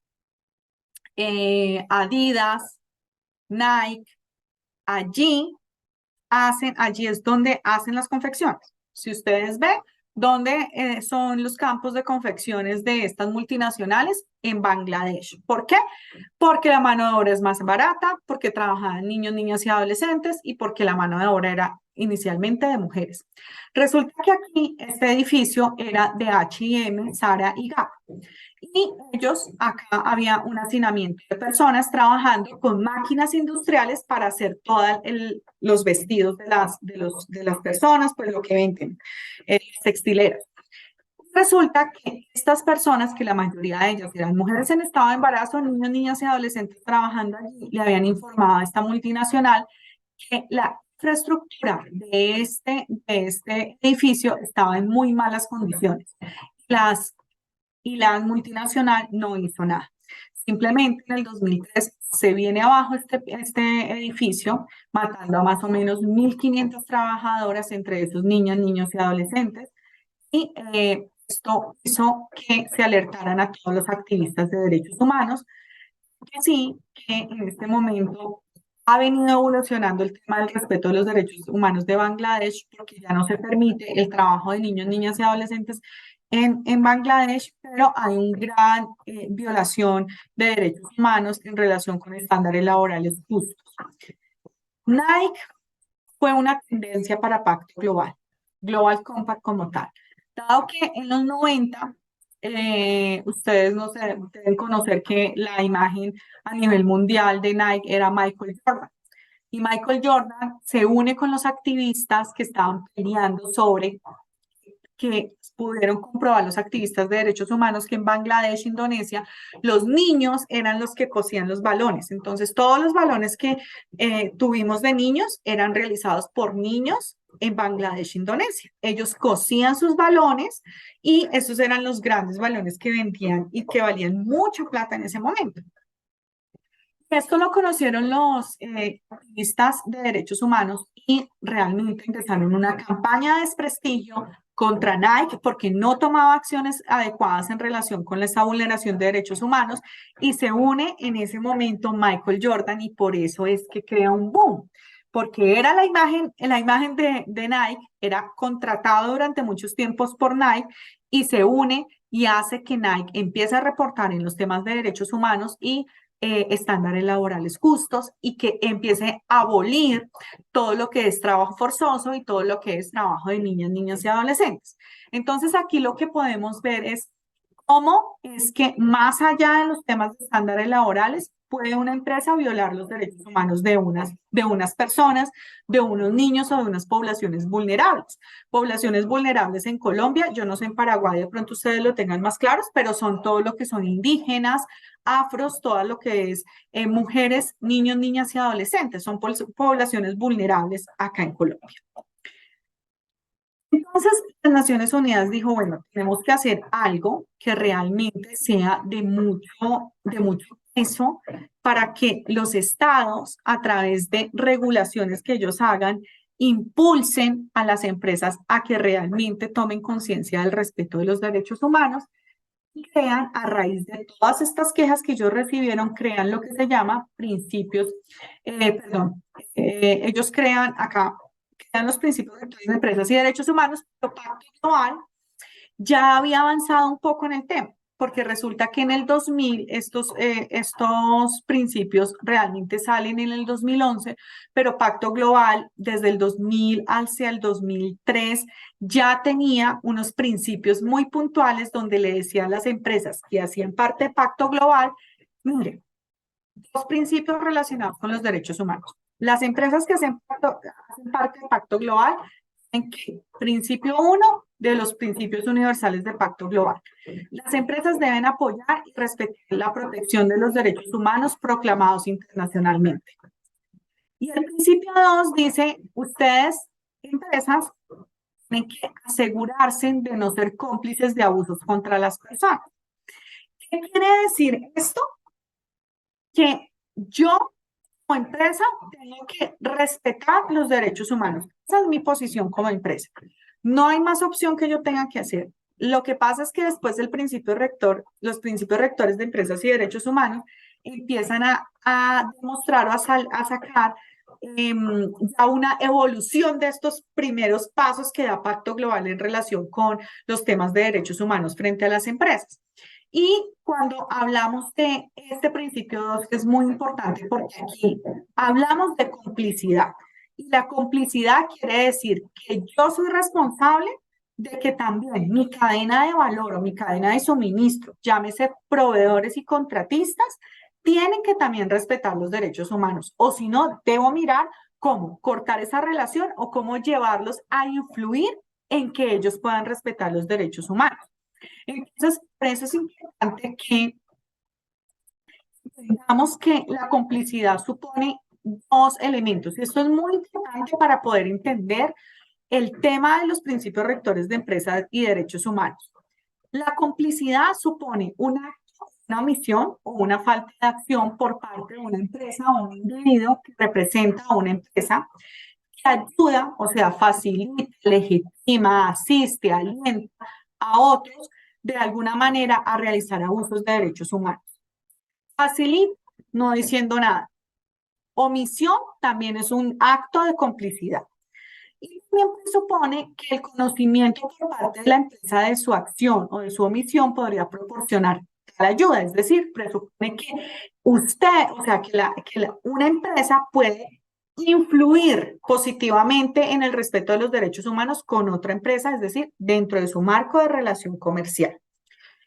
Adidas, Nike. Allí es donde hacen las confecciones. Si ustedes ven, ¿dónde son los campos de confecciones de estas multinacionales? En Bangladesh. ¿Por qué? Porque la mano de obra es más barata, porque trabajaban niños, niñas y adolescentes y porque la mano de obra era inicialmente de mujeres. Resulta que aquí este edificio era de H&M, Zara y Gap. Y ellos, acá había un hacinamiento de personas trabajando con máquinas industriales para hacer todos los vestidos de las personas, pues lo que venden, textileras. Resulta que estas personas, que la mayoría de ellas eran mujeres en estado de embarazo, niños, niñas y adolescentes trabajando allí, le habían informado a esta multinacional que la infraestructura de este edificio estaba en muy malas condiciones. Y la multinacional no hizo nada. Simplemente en el 2003 se viene abajo este edificio, matando a más o menos 1.500 trabajadoras, entre esos niñas, niños y adolescentes. Y esto hizo que se alertaran a todos los activistas de derechos humanos, que sí, que en este momento ha venido evolucionando el tema del respeto de los derechos humanos de Bangladesh, porque ya no se permite el trabajo de niños, niñas y adolescentes en Bangladesh, pero hay una gran violación de derechos humanos en relación con estándares laborales justos. Nike fue una tendencia para Pacto Global, Global Compact como tal. Dado que en los 90, ustedes no sé, deben conocer que la imagen a nivel mundial de Nike era Michael Jordan. Y Michael Jordan se une con los activistas que estaban peleando sobre, que pudieron comprobar los activistas de derechos humanos, que en Bangladesh, Indonesia, los niños eran los que cosían los balones. Entonces, todos los balones que tuvimos de niños eran realizados por niños en Bangladesh, Indonesia. Ellos cosían sus balones y esos eran los grandes balones que vendían y que valían mucha plata en ese momento. Esto lo conocieron los activistas de derechos humanos y realmente empezaron una campaña de desprestigio contra Nike porque no tomaba acciones adecuadas en relación con esa vulneración de derechos humanos, y se une en ese momento Michael Jordan, y por eso es que crea un boom, porque era la imagen de Nike, era contratado durante muchos tiempos por Nike, y se une y hace que Nike empiece a reportar en los temas de derechos humanos y estándares laborales justos, y que empiece a abolir todo lo que es trabajo forzoso y todo lo que es trabajo de niñas, niños y adolescentes. Entonces aquí lo que podemos ver es cómo es que más allá de los temas de estándares laborales, puede una empresa violar los derechos humanos de unas personas, de unos niños o de unas poblaciones vulnerables. Poblaciones vulnerables en Colombia, yo no sé en Paraguay, de pronto ustedes lo tengan más claros, pero son todo lo que son indígenas, afros, todo lo que es mujeres, niños, niñas y adolescentes. Son poblaciones vulnerables acá en Colombia. Entonces, las Naciones Unidas dijo, bueno, tenemos que hacer algo que realmente sea de mucho peso para que los estados, a través de regulaciones que ellos hagan, impulsen a las empresas a que realmente tomen conciencia del respeto de los derechos humanos, y crean, a raíz de todas estas quejas que ellos recibieron, crean lo que se llama principios, ellos crean los principios rectores de empresas y derechos humanos, pero Pacto Global ya había avanzado un poco en el tema, porque resulta que en el 2000 estos principios realmente salen en el 2011, pero Pacto Global desde el 2000 hacia el 2003 ya tenía unos principios muy puntuales donde le decía a las empresas que hacían parte de Pacto Global, mire, dos principios relacionados con los derechos humanos. Las empresas que hacen parte del Pacto Global, en que principio 1 de los principios universales del Pacto Global: las empresas deben apoyar y respetar la protección de los derechos humanos proclamados internacionalmente. Y el principio 2 dice, ustedes, empresas, tienen que asegurarse de no ser cómplices de abusos contra las personas. ¿Qué quiere decir esto? Que yo, como empresa, tengo que respetar los derechos humanos. Esa es mi posición como empresa. No hay más opción que yo tenga que hacer. Lo que pasa es que después del principio rector, los principios rectores de empresas y derechos humanos empiezan a demostrar o a sacar ya una evolución de estos primeros pasos que da Pacto Global en relación con los temas de derechos humanos frente a las empresas. Y cuando hablamos de este principio 2, que es muy importante porque aquí hablamos de complicidad. Y la complicidad quiere decir que yo soy responsable de que también mi cadena de valor o mi cadena de suministro, llámese proveedores y contratistas, tienen que también respetar los derechos humanos. O si no, debo mirar cómo cortar esa relación o cómo llevarlos a influir en que ellos puedan respetar los derechos humanos. Entonces, por eso es importante que entendamos que la complicidad supone dos elementos. Y esto es muy importante para poder entender el tema de los principios rectores de empresas y derechos humanos. La complicidad supone una omisión o una falta de acción por parte de una empresa o un individuo que representa a una empresa que ayuda, o sea, facilita, legitima, asiste, alienta a otros de alguna manera a realizar abusos de derechos humanos. Facilita, no diciendo nada. Omisión también es un acto de complicidad. Y también supone que el conocimiento por parte de la empresa de su acción o de su omisión podría proporcionar la ayuda. Es decir, presupone que usted, o sea, una empresa puede influir positivamente en el respeto de los derechos humanos con otra empresa, es decir, dentro de su marco de relación comercial.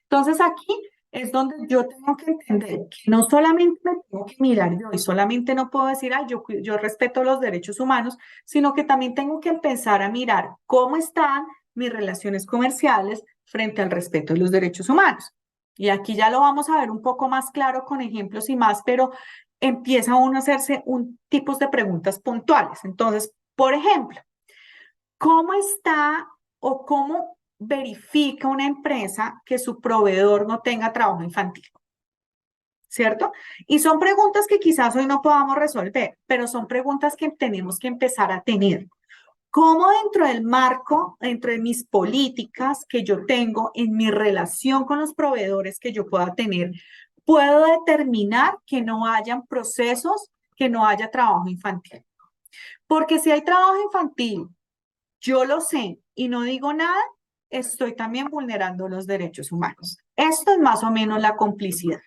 Entonces aquí es donde yo tengo que entender que no solamente me tengo que mirar yo y solamente no puedo decir, yo respeto los derechos humanos, sino que también tengo que empezar a mirar cómo están mis relaciones comerciales frente al respeto de los derechos humanos. Y aquí ya lo vamos a ver un poco más claro con ejemplos y más, pero empieza uno a hacerse tipos de preguntas puntuales. Entonces, por ejemplo, ¿cómo está o cómo verifica una empresa que su proveedor no tenga trabajo infantil? ¿Cierto? Y son preguntas que quizás hoy no podamos resolver, pero son preguntas que tenemos que empezar a tener. ¿Cómo dentro del marco, dentro de mis políticas que yo tengo en mi relación con los proveedores que yo pueda tener, puedo determinar que no hayan procesos, que no haya trabajo infantil? Porque si hay trabajo infantil, yo lo sé y no digo nada, estoy también vulnerando los derechos humanos. Esto es más o menos la complicidad.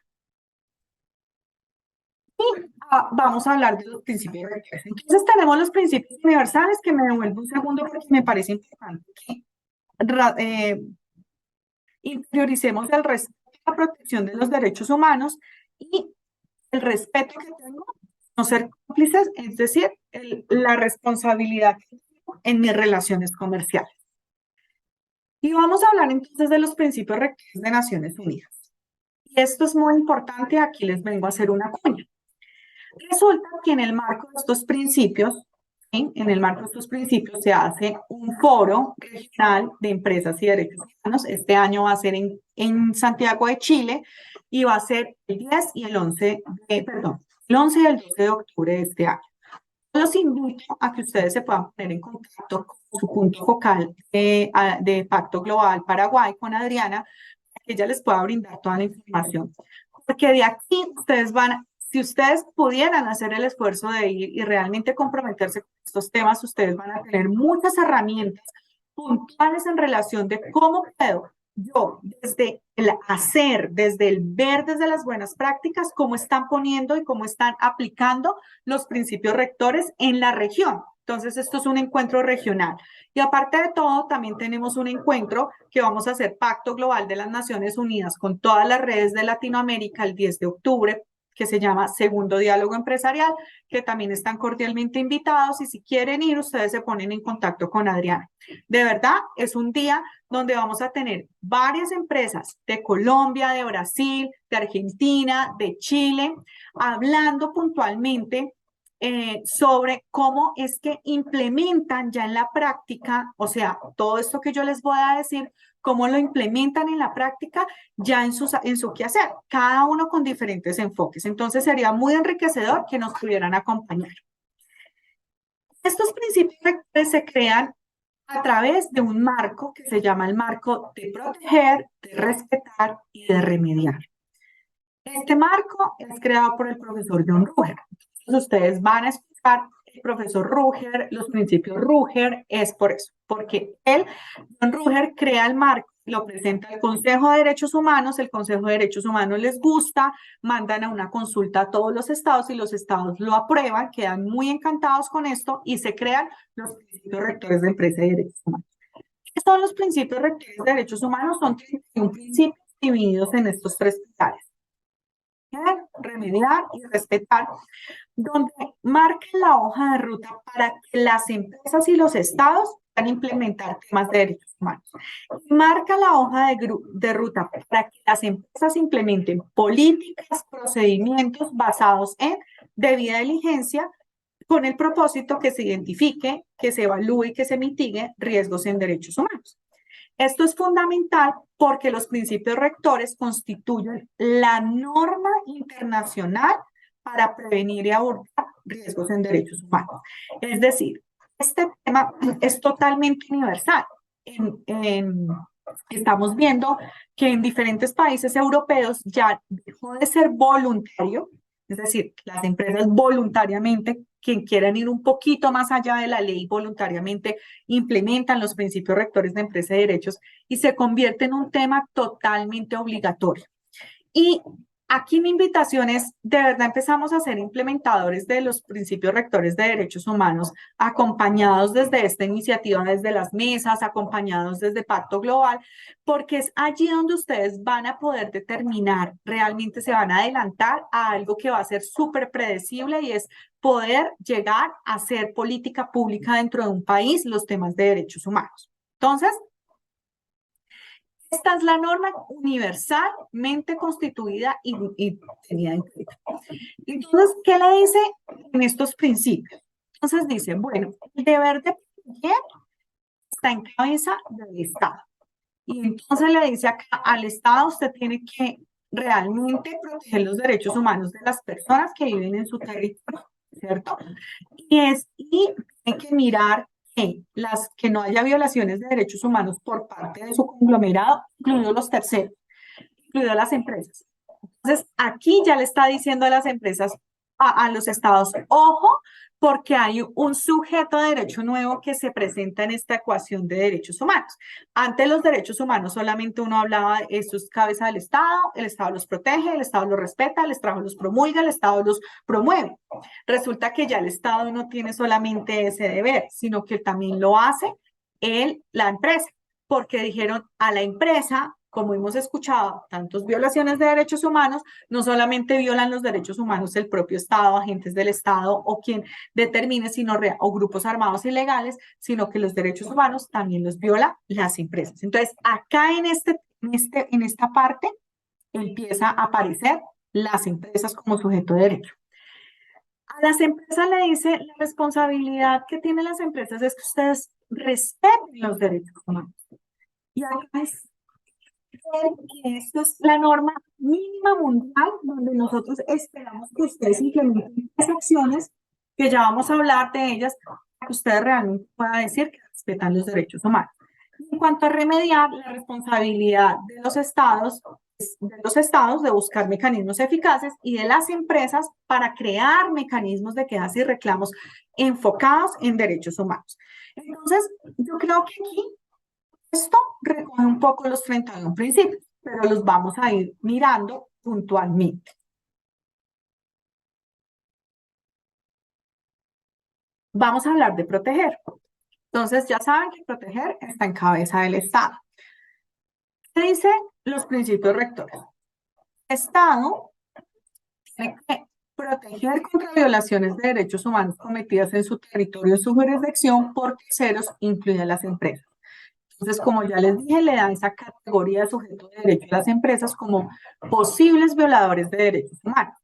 Y vamos a hablar de los principios rectores. Entonces tenemos los principios universales, que me devuelvo un segundo porque me parece importante que interioricemos el respeto y la protección de los derechos humanos y el respeto que tengo, no ser cómplices, es decir, la responsabilidad que tengo en mis relaciones comerciales. Y vamos a hablar entonces de los principios rectores de Naciones Unidas. Y esto es muy importante, aquí les vengo a hacer una cuña. Resulta que en el marco de estos principios, ¿sí? En el marco de estos principios se hace un foro regional de empresas y derechos humanos. Este año va a ser en Santiago de Chile y va a ser el 10 y el 11 y el 12 de octubre de este año. Los invito a que ustedes se puedan poner en contacto con su punto focal de Pacto Global Paraguay, con Adriana, para que ella les pueda brindar toda la información. Porque de aquí ustedes si ustedes pudieran hacer el esfuerzo de ir y realmente comprometerse con estos temas, ustedes van a tener muchas herramientas puntuales en relación de cómo puedo yo, desde el hacer, desde el ver, desde las buenas prácticas, cómo están poniendo y cómo están aplicando los principios rectores en la región. Entonces, esto es un encuentro regional. Y aparte de todo, también tenemos un encuentro que vamos a hacer Pacto Global de las Naciones Unidas con todas las redes de Latinoamérica el 10 de octubre, que se llama Segundo Diálogo Empresarial, que también están cordialmente invitados y si quieren ir, ustedes se ponen en contacto con Adriana. De verdad, es un día donde vamos a tener varias empresas de Colombia, de Brasil, de Argentina, de Chile, hablando puntualmente sobre cómo es que implementan ya en la práctica, o sea, todo esto que yo les voy a decir, cómo lo implementan en la práctica ya en su quehacer, cada uno con diferentes enfoques. Entonces sería muy enriquecedor que nos pudieran acompañar. Estos principios rectores se crean a través de un marco que se llama el marco de proteger, de respetar y de remediar. Este marco es creado por el profesor John Rugger. Entonces ustedes van a escuchar el profesor Rugger, los principios Rugger, es por eso, porque John Rugger crea el marco lo presenta el Consejo de Derechos Humanos, el Consejo de Derechos Humanos les gusta, mandan a una consulta a todos los estados y los estados lo aprueban, quedan muy encantados con esto y se crean los principios rectores de empresa y derechos humanos. ¿Qué son los principios rectores de derechos humanos? Son 31 principios divididos en estos tres pilares: remediar y respetar, donde marcan la hoja de ruta para que las empresas y los estados puedan implementar temas de derechos humanos. Marca la hoja de ruta para que las empresas implementen políticas, procedimientos basados en debida diligencia, con el propósito que se identifique, que se evalúe y que se mitigue riesgos en derechos humanos. Esto es fundamental porque los principios rectores constituyen la norma internacional para prevenir y abordar riesgos en derechos humanos. Es decir, este tema es totalmente universal. Estamos viendo que en diferentes países europeos ya dejó de ser voluntario, es decir, las empresas voluntariamente, quien quieran ir un poquito más allá de la ley, voluntariamente implementan los principios rectores de empresa y derechos y se convierte en un tema totalmente obligatorio. Y aquí mi invitación es, de verdad empezamos a ser implementadores de los principios rectores de derechos humanos, acompañados desde esta iniciativa, desde las mesas, acompañados desde Pacto Global, porque es allí donde ustedes van a poder determinar, realmente se van a adelantar a algo que va a ser súper predecible y es poder llegar a hacer política pública dentro de un país los temas de derechos humanos. Entonces, esta es la norma universalmente constituida y tenida en cuenta. Entonces, ¿qué le dice en estos principios? Entonces dice, bueno, el deber de proteger está en cabeza del Estado. Y entonces le dice acá al Estado, usted tiene que realmente proteger los derechos humanos de las personas que viven en su territorio, ¿cierto? Y tiene que mirar que no haya violaciones de derechos humanos por parte de su conglomerado, incluidos los terceros, incluidas las empresas. Entonces, aquí ya le está diciendo a las empresas, a los estados, ojo, porque hay un sujeto de derecho nuevo que se presenta en esta ecuación de derechos humanos. Antes los derechos humanos solamente uno hablaba, esto es cabeza del Estado, el Estado los protege, el Estado los respeta, el Estado los promulga, el Estado los promueve. Resulta que ya el Estado no tiene solamente ese deber, sino que también lo hace la empresa, porque dijeron a la empresa, como hemos escuchado, tantas violaciones de derechos humanos, no solamente violan los derechos humanos el propio Estado, agentes del Estado o quien determine, o grupos armados ilegales, sino que los derechos humanos también los viola las empresas. Entonces, acá en esta parte empieza a aparecer las empresas como sujeto de derecho. A las empresas le dice, la responsabilidad que tienen las empresas es que ustedes respeten los derechos humanos. Y acá es que esto es la norma mínima mundial donde nosotros esperamos que ustedes implementen las acciones que ya vamos a hablar de ellas para que ustedes realmente puedan decir que respetan los derechos humanos. En cuanto a remediar, la responsabilidad de los estados de buscar mecanismos eficaces y de las empresas para crear mecanismos de quejas y reclamos enfocados en derechos humanos. Entonces, yo creo que aquí esto recoge un poco los 31 principios, pero los vamos a ir mirando puntualmente. Vamos a hablar de proteger. Entonces, ya saben que proteger está en cabeza del Estado. ¿Qué dicen los principios rectores? El Estado tiene que proteger contra violaciones de derechos humanos cometidas en su territorio, en su jurisdicción por terceros, incluidas las empresas. Entonces, como ya les dije, le da esa categoría de sujeto de derecho a las empresas como posibles violadores de derechos humanos.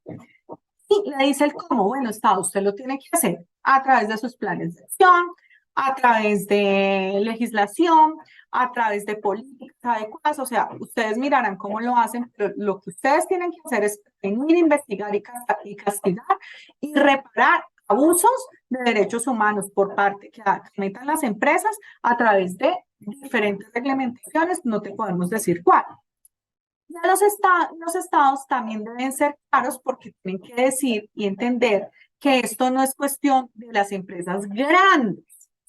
Y le dice el cómo, bueno, Estado, usted lo tiene que hacer a través de sus planes de acción, a través de legislación, a través de políticas adecuadas, o sea, ustedes mirarán cómo lo hacen, pero lo que ustedes tienen que hacer es prevenir, investigar y castigar y reparar abusos de derechos humanos por parte que cometen las empresas a través de diferentes reglamentaciones, no te podemos decir cuál. Ya los estados también deben ser claros porque tienen que decir y entender que esto no es cuestión de las empresas grandes,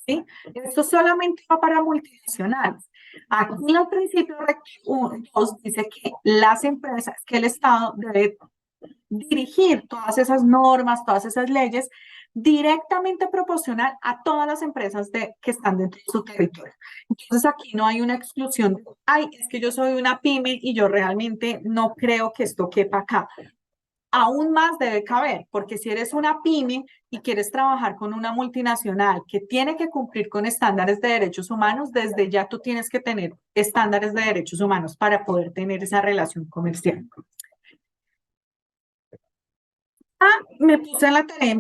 ¿sí? Esto solamente va para multinacionales. Aquí el principio rector 2 dice que las empresas, que el Estado debe dirigir todas esas normas, todas esas leyes directamente proporcional a todas las empresas que están dentro de su territorio. Entonces aquí no hay una exclusión de, ay, es que yo soy una pyme y yo realmente no creo que esto quepa acá. Aún más debe caber, porque si eres una pyme y quieres trabajar con una multinacional que tiene que cumplir con estándares de derechos humanos, desde ya tú tienes que tener estándares de derechos humanos para poder tener esa relación comercial. Me puse en la tarea de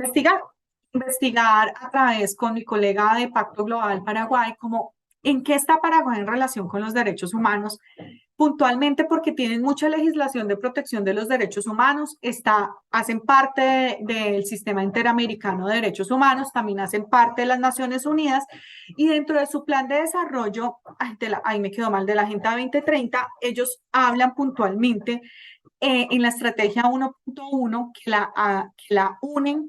investigar a través con mi colega de Pacto Global Paraguay, como en qué está Paraguay en relación con los derechos humanos, puntualmente porque tienen mucha legislación de protección de los derechos humanos, hacen parte del sistema interamericano de derechos humanos, también hacen parte de las Naciones Unidas, y dentro de su plan de desarrollo, ahí me quedó mal, de la Agenda 2030, ellos hablan puntualmente en la estrategia 1.1 que la unen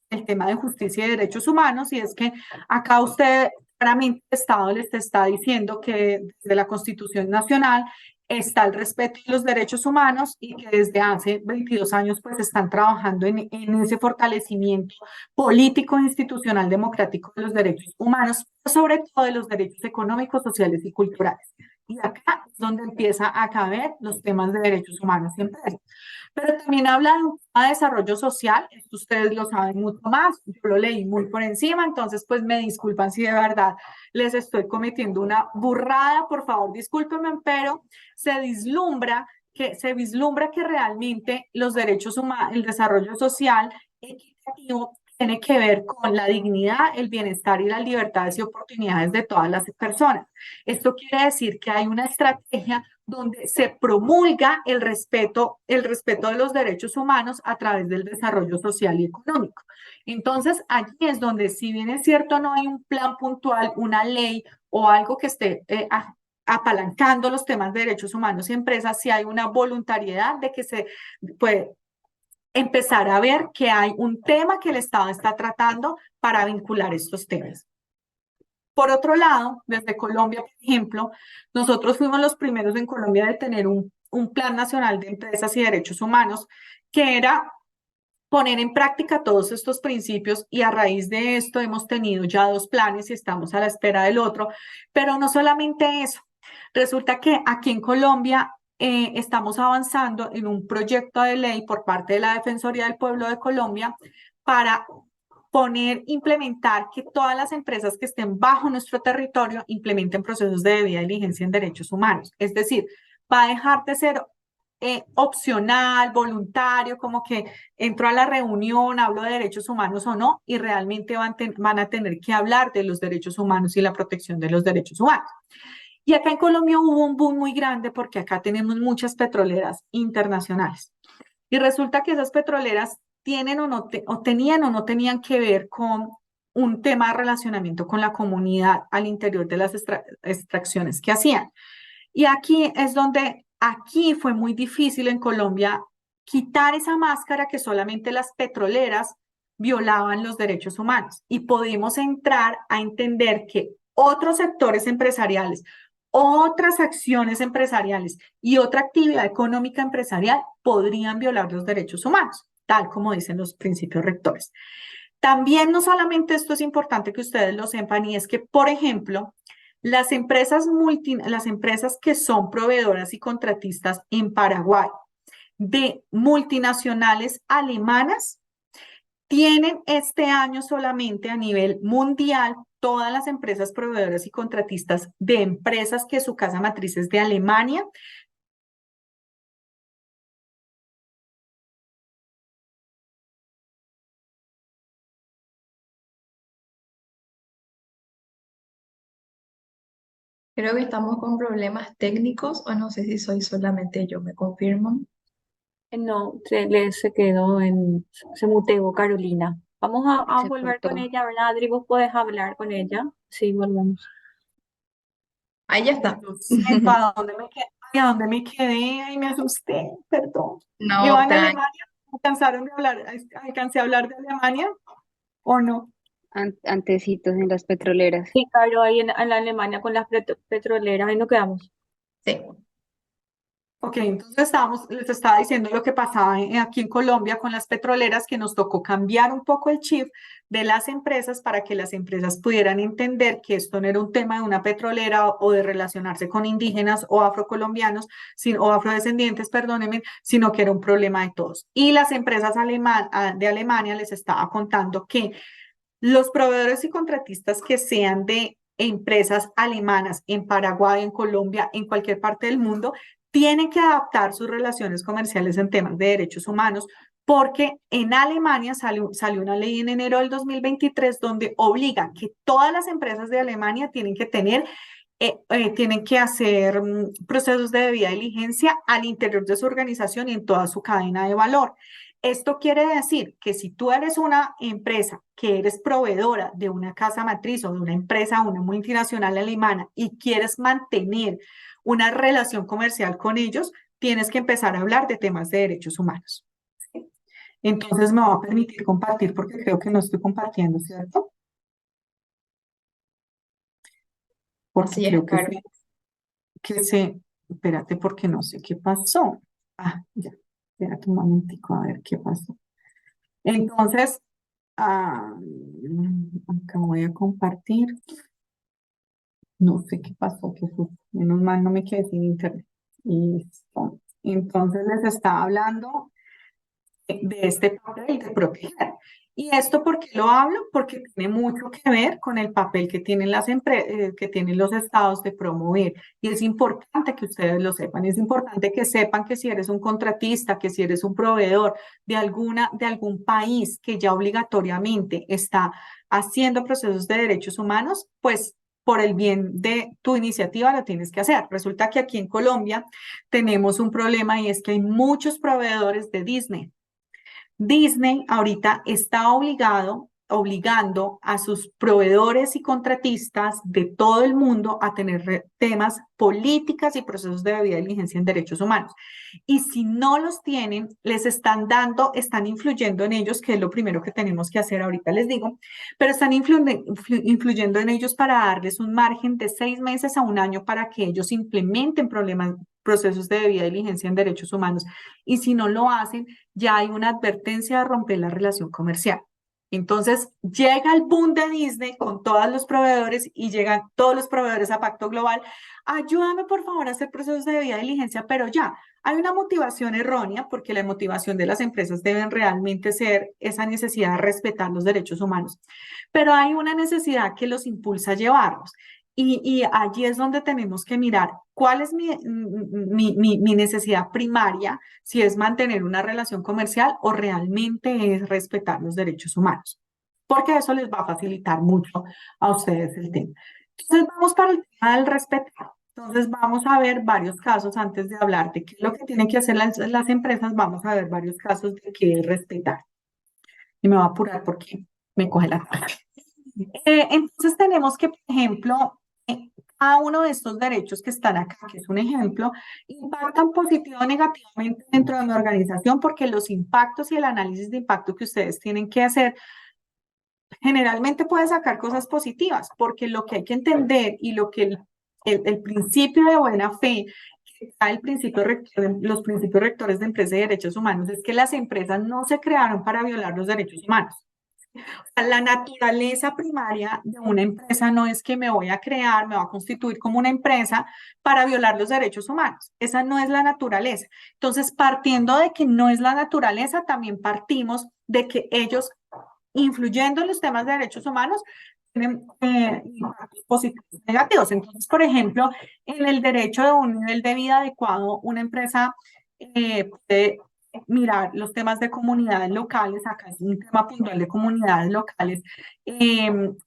el tema de justicia y derechos humanos, y es que acá usted, claramente el Estado les está diciendo que desde la Constitución Nacional está el respeto de los derechos humanos y que desde hace 22 años pues están trabajando en ese fortalecimiento político e institucional democrático de los derechos humanos, sobre todo de los derechos económicos, sociales y culturales. Y acá es donde empieza a caber los temas de derechos humanos y empresas. Pero también habla de un tema de desarrollo social, esto ustedes lo saben mucho más, yo lo leí muy por encima, entonces pues me disculpan si de verdad les estoy cometiendo una burrada, por favor discúlpenme, pero se vislumbra que realmente los derechos humanos, el desarrollo social equitativo tiene que ver con la dignidad, el bienestar y las libertades y oportunidades de todas las personas. Esto quiere decir que hay una estrategia donde se promulga el respeto de los derechos humanos a través del desarrollo social y económico. Entonces, allí es donde, si bien es cierto, no hay un plan puntual, una ley o algo que esté apalancando los temas de derechos humanos y empresas, sí hay una voluntariedad de que se puede empezar a ver que hay un tema que el Estado está tratando para vincular estos temas. Por otro lado, desde Colombia, por ejemplo, nosotros fuimos los primeros en Colombia de tener un Plan Nacional de Empresas y Derechos Humanos, que era poner en práctica todos estos principios, y a raíz de esto hemos tenido ya 2 planes y estamos a la espera del otro. Pero no solamente eso, resulta que aquí en Colombia estamos avanzando en un proyecto de ley por parte de la Defensoría del Pueblo de Colombia para implementar que todas las empresas que estén bajo nuestro territorio implementen procesos de debida diligencia en derechos humanos. Es decir, va a dejar de ser opcional, voluntario, como que entro a la reunión, hablo de derechos humanos o no, y realmente van a tener que hablar de los derechos humanos y la protección de los derechos humanos. Y acá en Colombia hubo un boom muy grande porque acá tenemos muchas petroleras internacionales. Y resulta que esas petroleras tienen tenían o no tenían que ver con un tema de relacionamiento con la comunidad al interior de las extracciones que hacían. Y aquí es donde, aquí fue muy difícil en Colombia quitar esa máscara que solamente las petroleras violaban los derechos humanos, y pudimos entrar a entender que otros sectores empresariales, otras acciones empresariales y otra actividad económica empresarial podrían violar los derechos humanos, tal como dicen los principios rectores. También no solamente esto es importante que ustedes lo sepan, y es que, por ejemplo, las empresas que son proveedoras y contratistas en Paraguay de multinacionales alemanas tienen este año solamente a nivel mundial, todas las empresas proveedoras y contratistas de empresas que su casa matriz es de Alemania. Creo que estamos con problemas técnicos o no sé si soy solamente yo, ¿me confirman? No, se quedó se muteó Carolina. Vamos a Se volver cortó. con ella, ¿verdad, Adri? ¿Vos podés hablar con ella? Sí, volvemos. Ahí ya está. Lo siento, ¿a dónde me quedé? Ay, ¿a dónde me quedé? Ay, me asusté, perdón. No, ¿Iban a Alemania? ¿Alcanzaron de hablar? ¿Alcancé a hablar de Alemania o no? antecitos en las petroleras. Sí, Caro, ahí en la Alemania con las petroleras, ahí nos quedamos. Sí. Ok, entonces les estaba diciendo lo que pasaba aquí en Colombia con las petroleras, que nos tocó cambiar un poco el chip de las empresas para que las empresas pudieran entender que esto no era un tema de una petrolera o de relacionarse con indígenas o afrocolombianos, o afrodescendientes, perdónenme, sino que era un problema de todos. Y las empresas de Alemania les estaba contando que los proveedores y contratistas que sean de empresas alemanas en Paraguay, en Colombia, en cualquier parte del mundo, tienen que adaptar sus relaciones comerciales en temas de derechos humanos, porque en Alemania salió una ley en enero del 2023 donde obliga que todas las empresas de Alemania tienen que hacer procesos de debida diligencia al interior de su organización y en toda su cadena de valor. Esto quiere decir que si tú eres una empresa que eres proveedora de una casa matriz o de una empresa, una multinacional alemana y quieres mantener una relación comercial con ellos, tienes que empezar a hablar de temas de derechos humanos. ¿Sí? Entonces me va a permitir compartir porque creo que no estoy compartiendo, ¿cierto? Porque Así es, creo Caro. espérate porque no sé qué pasó. Ah, ya, espérate un momentico a ver qué pasó. Entonces, acá voy a compartir. No sé qué pasó, qué fue. Menos mal no me quedé sin internet. Listo. Entonces les estaba hablando de este papel de proteger. ¿Y esto por qué lo hablo? Porque tiene mucho que ver con el papel que tienen que tienen los estados de promover. Y es importante que ustedes lo sepan. Es importante que sepan que si eres un contratista, que si eres un proveedor de algún país que ya obligatoriamente está haciendo procesos de derechos humanos, pues por el bien de tu iniciativa lo tienes que hacer. Resulta que aquí en Colombia tenemos un problema y es que hay muchos proveedores de Disney. Disney ahorita está obligando a sus proveedores y contratistas de todo el mundo a tener temas, políticas y procesos de debida diligencia en derechos humanos. Y si no los tienen, están influyendo en ellos, que es lo primero que tenemos que hacer ahorita, les digo, pero están influyendo en ellos para darles un margen de 6 meses a un año para que ellos implementen procesos de debida diligencia en derechos humanos. Y si no lo hacen, ya hay una advertencia de romper la relación comercial. Entonces llega el boom de Disney con todos los proveedores y llegan todos los proveedores a Pacto Global. Ayúdame por favor a hacer procesos de debida diligencia, pero ya hay una motivación errónea porque la motivación de las empresas deben realmente ser esa necesidad de respetar los derechos humanos, pero hay una necesidad que los impulsa a llevarlos. Y allí es donde tenemos que mirar cuál es mi necesidad primaria, si es mantener una relación comercial o realmente es respetar los derechos humanos, porque eso les va a facilitar mucho a ustedes el tema. Entonces vamos para el tema del respetar. Entonces vamos a ver varios casos antes de hablar de qué es lo que tienen que hacer las empresas, vamos a ver varios casos de qué es respetar. Y me voy a apurar porque me coge la tarde. Entonces tenemos que, por ejemplo, cada uno de estos derechos que están acá, que es un ejemplo, impactan positivo o negativamente dentro de mi organización porque los impactos y el análisis de impacto que ustedes tienen que hacer generalmente puede sacar cosas positivas, porque lo que hay que entender y lo que el principio de buena fe, que está los principios rectores de empresa y derechos humanos, es que las empresas no se crearon para violar los derechos humanos. La naturaleza primaria de una empresa no es que me voy a constituir como una empresa para violar los derechos humanos. Esa no es la naturaleza. Entonces, partiendo de que no es la naturaleza, también partimos de que ellos, influyendo en los temas de derechos humanos, tienen impactos positivos y negativos. Entonces, por ejemplo, en el derecho de un nivel de vida adecuado, una empresa puede mirar los temas de comunidades locales, acá es un tema puntual de comunidades locales,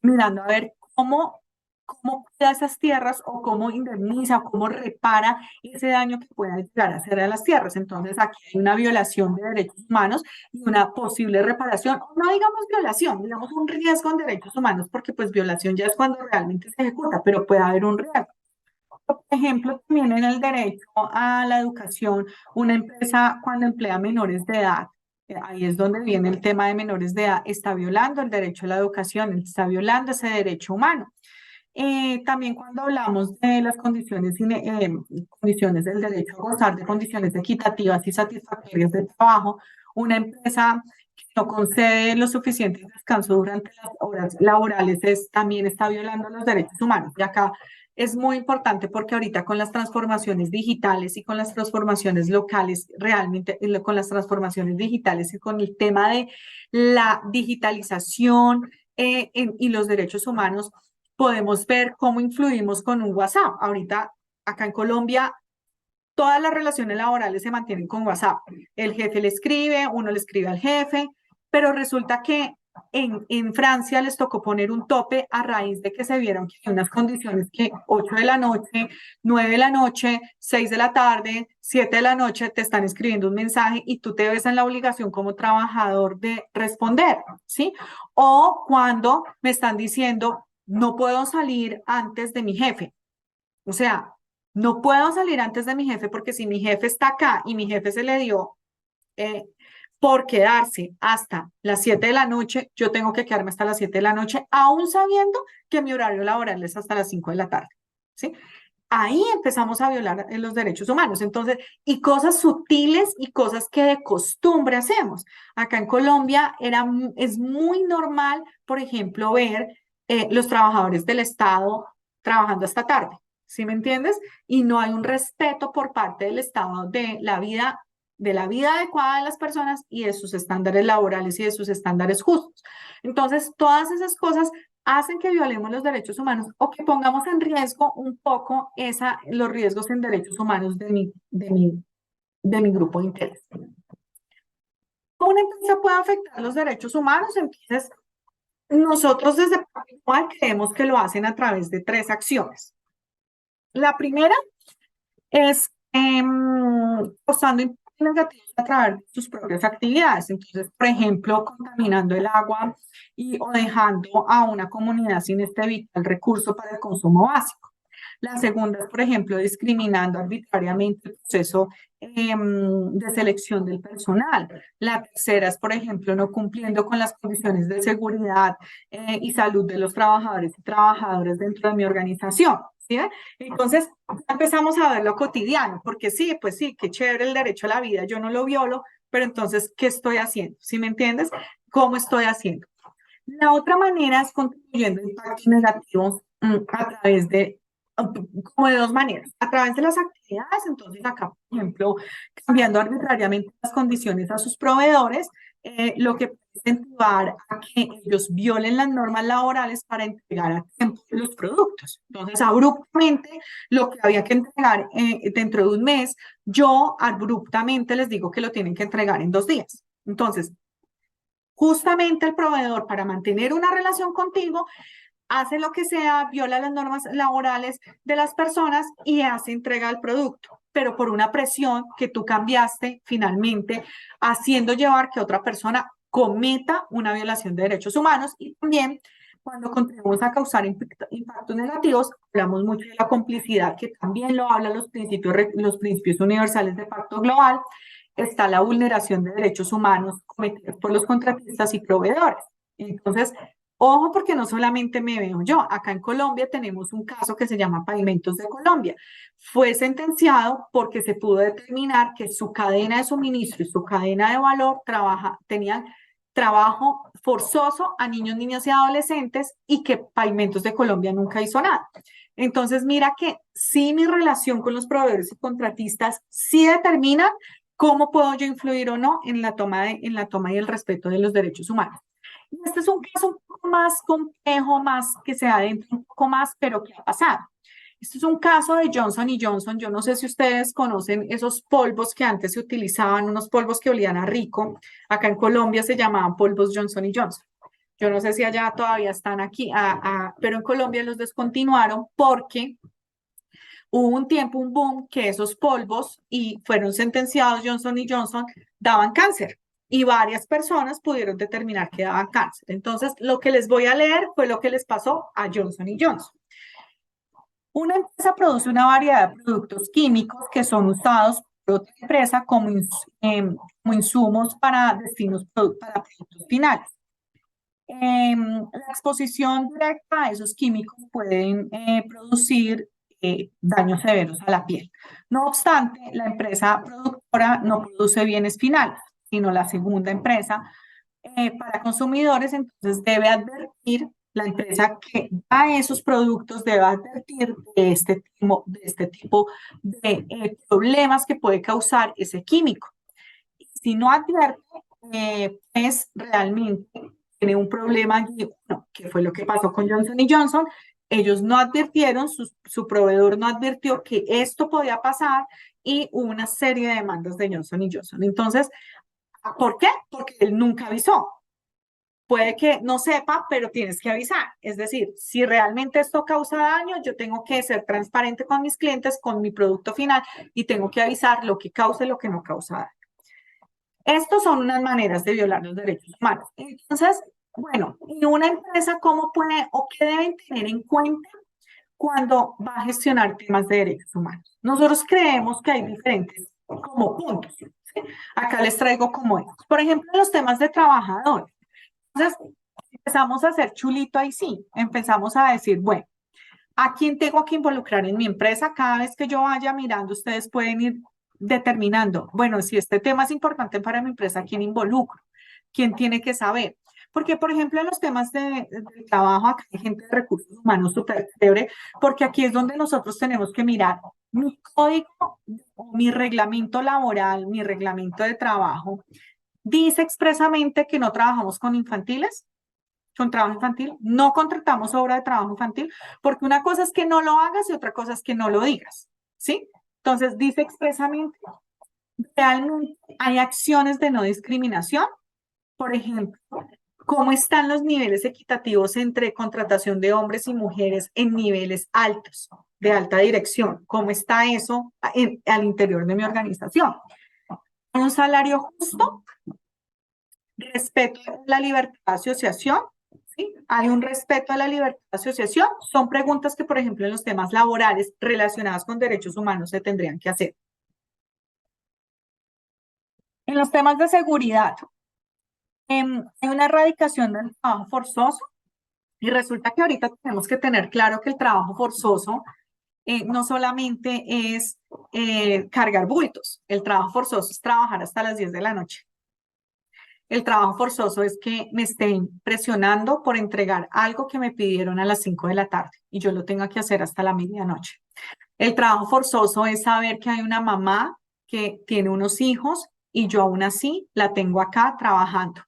mirando a ver cómo cuida esas tierras o cómo indemniza o cómo repara ese daño que pueda llegar a hacer a las tierras. Entonces aquí hay una violación de derechos humanos y una posible reparación, o no digamos violación, digamos un riesgo en derechos humanos, porque pues violación ya es cuando realmente se ejecuta, pero puede haber un riesgo. Por ejemplo, también en el derecho a la educación, una empresa cuando emplea menores de edad Ahí es donde viene el tema de menores de edad. Está violando el derecho a la educación, está violando ese derecho humano. También cuando hablamos de las condiciones del derecho a gozar de condiciones equitativas y satisfactorias de trabajo, una empresa que no concede lo suficiente descanso durante las horas laborales también está violando los derechos humanos. Y acá es muy importante porque ahorita con las transformaciones digitales y con las transformaciones locales, realmente con las transformaciones digitales y con el tema de la digitalización y los derechos humanos, podemos ver cómo influimos con un WhatsApp. Ahorita, acá en Colombia, todas las relaciones laborales se mantienen con WhatsApp. El jefe le escribe, uno le escribe al jefe, pero resulta que en Francia les tocó poner un tope a raíz de que se vieron que hay unas condiciones que 8 de la noche, 9 de la noche, 6 de la tarde, 7 de la noche te están escribiendo un mensaje y tú te ves en la obligación como trabajador de responder, ¿sí? O cuando me están diciendo, no puedo salir antes de mi jefe. O sea, no puedo salir antes de mi jefe porque si mi jefe está acá y mi jefe se le dio por quedarse hasta las 7 de la noche, yo tengo que quedarme hasta las 7 de la noche, aún sabiendo que mi horario laboral es hasta las 5 de la tarde, ¿sí? Ahí empezamos a violar los derechos humanos. Entonces, y cosas sutiles y cosas que de costumbre hacemos. Acá en Colombia es muy normal, por ejemplo, ver los trabajadores del Estado trabajando hasta tarde, ¿sí me entiendes? Y no hay un respeto por parte del Estado de la vida adecuada de las personas y de sus estándares laborales y de sus estándares justos. Entonces, todas esas cosas hacen que violemos los derechos humanos o que pongamos en riesgo un poco los riesgos en derechos humanos de mi grupo de interés. ¿Cómo una empresa puede afectar los derechos humanos? Entonces, nosotros desde Pactual creemos que lo hacen a través de 3 acciones. La primera es causando impactos negativos a través de sus propias actividades. Entonces, por ejemplo, contaminando el agua o dejando a una comunidad sin este vital recurso para el consumo básico. La segunda es, por ejemplo, discriminando arbitrariamente el proceso de selección del personal. La tercera es, por ejemplo, no cumpliendo con las condiciones de seguridad y salud de los trabajadores y trabajadoras dentro de mi organización. ¿Sí? Entonces, empezamos a ver lo cotidiano, porque sí, pues sí, qué chévere el derecho a la vida, yo no lo violo, pero entonces, ¿qué estoy haciendo? ¿Sí me entiendes? ¿Cómo estoy haciendo? La otra manera es contribuyendo a impactos negativos a través como de 2 maneras. A través de las actividades, entonces acá, por ejemplo, cambiando arbitrariamente las condiciones a sus proveedores, lo que puede incentivar a que ellos violen las normas laborales para entregar a tiempo los productos. Entonces, abruptamente, lo que había que entregar dentro de un mes, yo abruptamente les digo que lo tienen que entregar en 2 días. Entonces, justamente el proveedor, para mantener una relación contigo, hace lo que sea, viola las normas laborales de las personas y hace entrega del producto, pero por una presión que tú cambiaste finalmente, haciendo llevar que otra persona cometa una violación de derechos humanos. Y también cuando contribuimos a causar impactos negativos, hablamos mucho de la complicidad, que también lo hablan los principios universales de Pacto Global. Está la vulneración de derechos humanos cometidos por los contratistas y proveedores. Entonces, ojo, porque no solamente me veo yo. Acá en Colombia tenemos un caso que se llama Pavimentos de Colombia. Fue sentenciado porque se pudo determinar que su cadena de suministro y su cadena de valor tenían trabajo forzoso a niños, niñas y adolescentes y que Pavimentos de Colombia nunca hizo nada. Entonces, mira que sí, mi relación con los proveedores y contratistas sí determinan cómo puedo yo influir o no en la toma y el respeto de los derechos humanos. Y este es un caso un poco más complejo, más que se adentra un poco más, pero ¿qué ha pasado? Este es un caso de Johnson & Johnson. Yo no sé si ustedes conocen esos polvos que antes se utilizaban, unos polvos que olían a rico. Acá en Colombia se llamaban polvos Johnson & Johnson. Yo no sé si allá todavía están aquí, pero en Colombia los descontinuaron porque hubo un tiempo, un boom, que esos polvos y fueron sentenciados Johnson & Johnson, daban cáncer. Y varias personas pudieron determinar que daban cáncer. Entonces, lo que les voy a leer fue lo que les pasó a Johnson & Johnson. Una empresa produce una variedad de productos químicos que son usados otra empresa como insumos para destinos para productos finales. La exposición directa a esos químicos pueden producir daños severos a la piel. No obstante, la empresa productora no produce bienes finales, sino la segunda empresa para consumidores, entonces debe advertir, la empresa que da esos productos debe advertir de este tipo de problemas que puede causar ese químico. Si no advierte, pues realmente tiene un problema allí, que fue lo que pasó con Johnson Johnson. Ellos no advirtieron, su proveedor no advirtió que esto podía pasar y hubo una serie de demandas de Johnson Johnson. Entonces, ¿por qué? Porque él nunca avisó. Puede que no sepa, pero tienes que avisar. Es decir, si realmente esto causa daño, yo tengo que ser transparente con mis clientes, con mi producto final y tengo que avisar lo que causa y lo que no causa daño. Estas son unas maneras de violar los derechos humanos. Entonces, bueno, ¿y una empresa cómo puede o qué deben tener en cuenta cuando va a gestionar temas de derechos humanos? Nosotros creemos que hay diferentes como puntos, ¿sí? Acá les traigo como estos. Por ejemplo, los temas de trabajadores. Entonces, empezamos a hacer chulito ahí sí. Empezamos a decir, bueno, ¿a quién tengo que involucrar en mi empresa? Cada vez que yo vaya mirando, ustedes pueden ir determinando, bueno, si este tema es importante para mi empresa, ¿quién involucro? ¿Quién tiene que saber? Porque, por ejemplo, en los temas de trabajo, acá hay gente de recursos humanos súper chévere, porque aquí es donde nosotros tenemos que mirar mi código, mi reglamento laboral, mi reglamento de trabajo. Dice expresamente que no trabajamos con infantiles, con trabajo infantil, no contratamos obra de trabajo infantil, porque una cosa es que no lo hagas y otra cosa es que no lo digas, ¿sí? Entonces, dice expresamente, realmente hay acciones de no discriminación, por ejemplo, cómo están los niveles equitativos entre contratación de hombres y mujeres en niveles altos, de alta dirección, cómo está eso al interior de mi organización. Un salario justo, respeto a la libertad de asociación, ¿sí? Hay un respeto a la libertad de asociación. Son preguntas que, por ejemplo, en los temas laborales relacionadas con derechos humanos se tendrían que hacer. En los temas de seguridad, hay una erradicación del trabajo forzoso y resulta que ahorita tenemos que tener claro que el trabajo forzoso no solamente es cargar bultos, el trabajo forzoso es trabajar hasta las 10 de la noche. El trabajo forzoso es que me estén presionando por entregar algo que me pidieron a las 5 de la tarde y yo lo tenga que hacer hasta la medianoche. El trabajo forzoso es saber que hay una mamá que tiene unos hijos y yo aún así la tengo acá trabajando.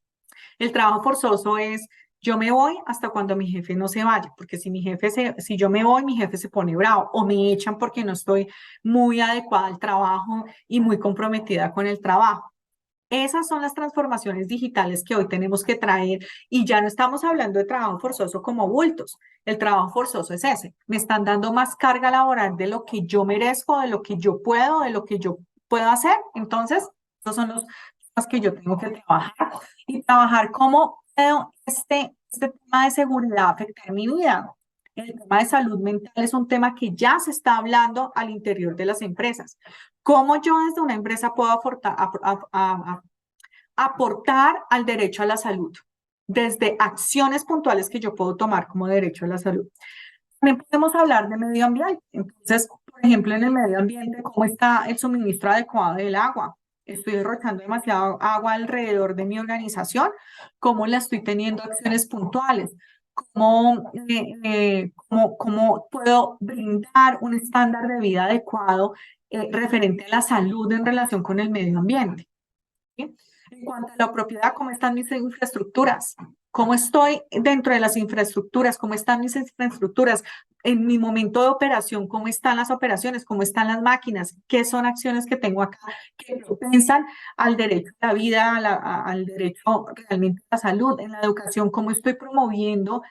El trabajo forzoso es yo me voy hasta cuando mi jefe no se vaya, porque si yo me voy, mi jefe se pone bravo o me echan porque no estoy muy adecuada al trabajo y muy comprometida con el trabajo. Esas son las transformaciones digitales que hoy tenemos que traer y ya no estamos hablando de trabajo forzoso como bultos. El trabajo forzoso es ese. Me están dando más carga laboral de lo que yo merezco, de lo que yo puedo, de lo que yo puedo hacer. Entonces, esos son los temas que yo tengo que trabajar y trabajar cómo puedo este tema de seguridad afectar mi vida. El tema de salud mental es un tema que ya se está hablando al interior de las empresas. ¿Cómo yo desde una empresa puedo aportar al derecho a la salud? Desde acciones puntuales que yo puedo tomar como derecho a la salud. También podemos hablar de medio ambiente. Entonces, por ejemplo, en el medio ambiente, ¿cómo está el suministro adecuado del agua? ¿Estoy derrochando demasiado agua alrededor de mi organización? ¿Cómo la estoy teniendo acciones puntuales? ¿Cómo puedo brindar un estándar de vida adecuado referente a la salud en relación con el medio ambiente? ¿Sí? En cuanto a la propiedad, ¿cómo están mis infraestructuras? ¿Cómo estoy dentro de las infraestructuras? ¿Cómo están mis infraestructuras? En mi momento de operación, ¿cómo están las operaciones? ¿Cómo están las máquinas? ¿Qué son acciones que tengo acá que propensan al derecho a la vida, al derecho realmente a la salud? En la educación, ¿cómo estoy promoviendo?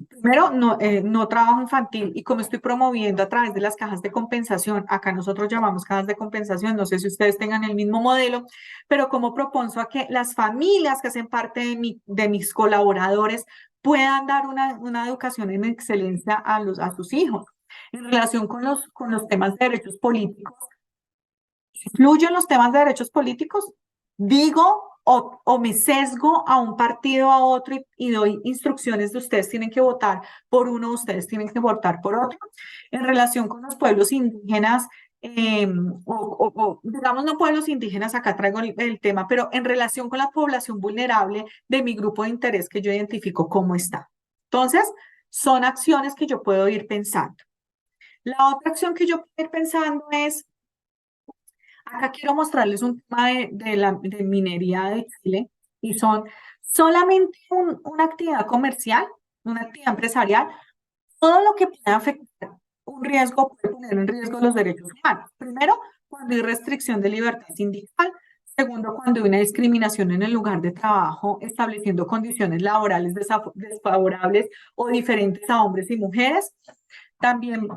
Primero, no trabajo infantil y cómo estoy promoviendo a través de las cajas de compensación. Acá nosotros llamamos cajas de compensación, no sé si ustedes tengan el mismo modelo, pero cómo propongo a que las familias que hacen parte de mis colaboradores puedan dar una educación en excelencia a sus hijos. En relación con los temas de derechos políticos, ¿Influyo en los temas de derechos políticos? Digo o me sesgo a un partido a otro y doy instrucciones de ustedes tienen que votar por uno, ustedes tienen que votar por otro. En relación con los pueblos indígenas, digamos no pueblos indígenas, acá traigo el tema, pero en relación con la población vulnerable de mi grupo de interés que yo identifico cómo está. Entonces, son acciones que yo puedo ir pensando. La otra acción que yo puedo ir pensando es, acá quiero mostrarles un tema de minería de Chile y son solamente una actividad comercial, una actividad empresarial, todo lo que pueda afectar un riesgo, puede poner en riesgo los derechos humanos. Primero, cuando hay restricción de libertad sindical. Segundo, cuando hay una discriminación en el lugar de trabajo, estableciendo condiciones laborales desfavorables o diferentes a hombres y mujeres. También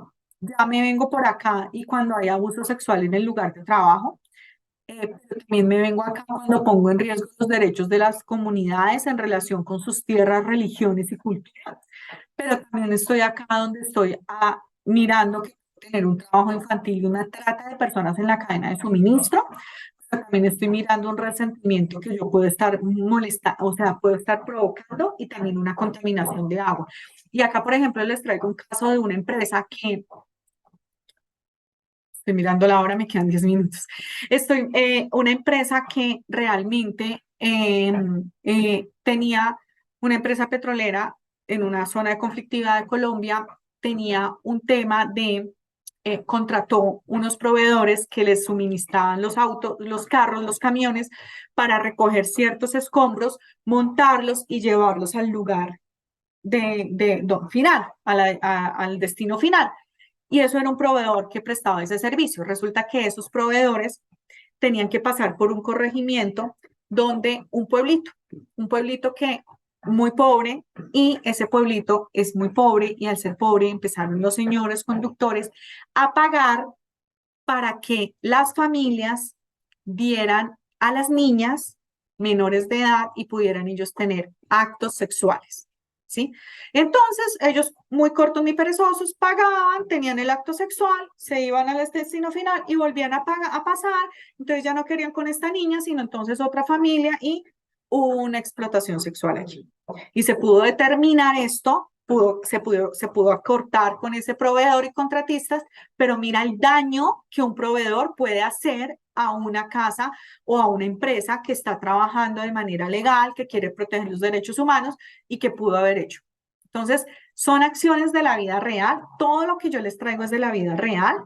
ya me vengo por acá y cuando hay abuso sexual en el lugar de trabajo. Pero también me vengo acá cuando pongo en riesgo los derechos de las comunidades en relación con sus tierras, religiones y culturas. Pero también estoy acá donde estoy mirando que tener un trabajo infantil y una trata de personas en la cadena de suministro. Pero también estoy mirando un resentimiento que yo puedo estar molestando, o sea, puedo estar provocando y también una contaminación de agua. Y acá, por ejemplo, les traigo un caso de una empresa que estoy mirando la hora, me quedan 10 minutos. Una empresa que realmente tenía una empresa petrolera en una zona de conflictividad de Colombia, tenía un tema contrató unos proveedores que les suministraban los autos, los carros, los camiones para recoger ciertos escombros, montarlos y llevarlos al lugar final, al destino final. Y eso era un proveedor que prestaba ese servicio. Resulta que esos proveedores tenían que pasar por un corregimiento donde un pueblito que muy pobre, y ese pueblito es muy pobre, y al ser pobre empezaron los señores conductores a pagar para que las familias dieran a las niñas menores de edad y pudieran ellos tener actos sexuales. ¿Sí? Entonces, ellos muy cortos ni perezosos pagaban, tenían el acto sexual, se iban al destino final y volvían a pasar, entonces ya no querían con esta niña, sino entonces otra familia y hubo una explotación sexual allí. Y se pudo determinar esto, se pudo acortar con ese proveedor y contratistas, pero mira el daño que un proveedor puede hacer a una casa o a una empresa que está trabajando de manera legal, que quiere proteger los derechos humanos y que pudo haber hecho. Entonces, son acciones de la vida real. Todo lo que yo les traigo es de la vida real.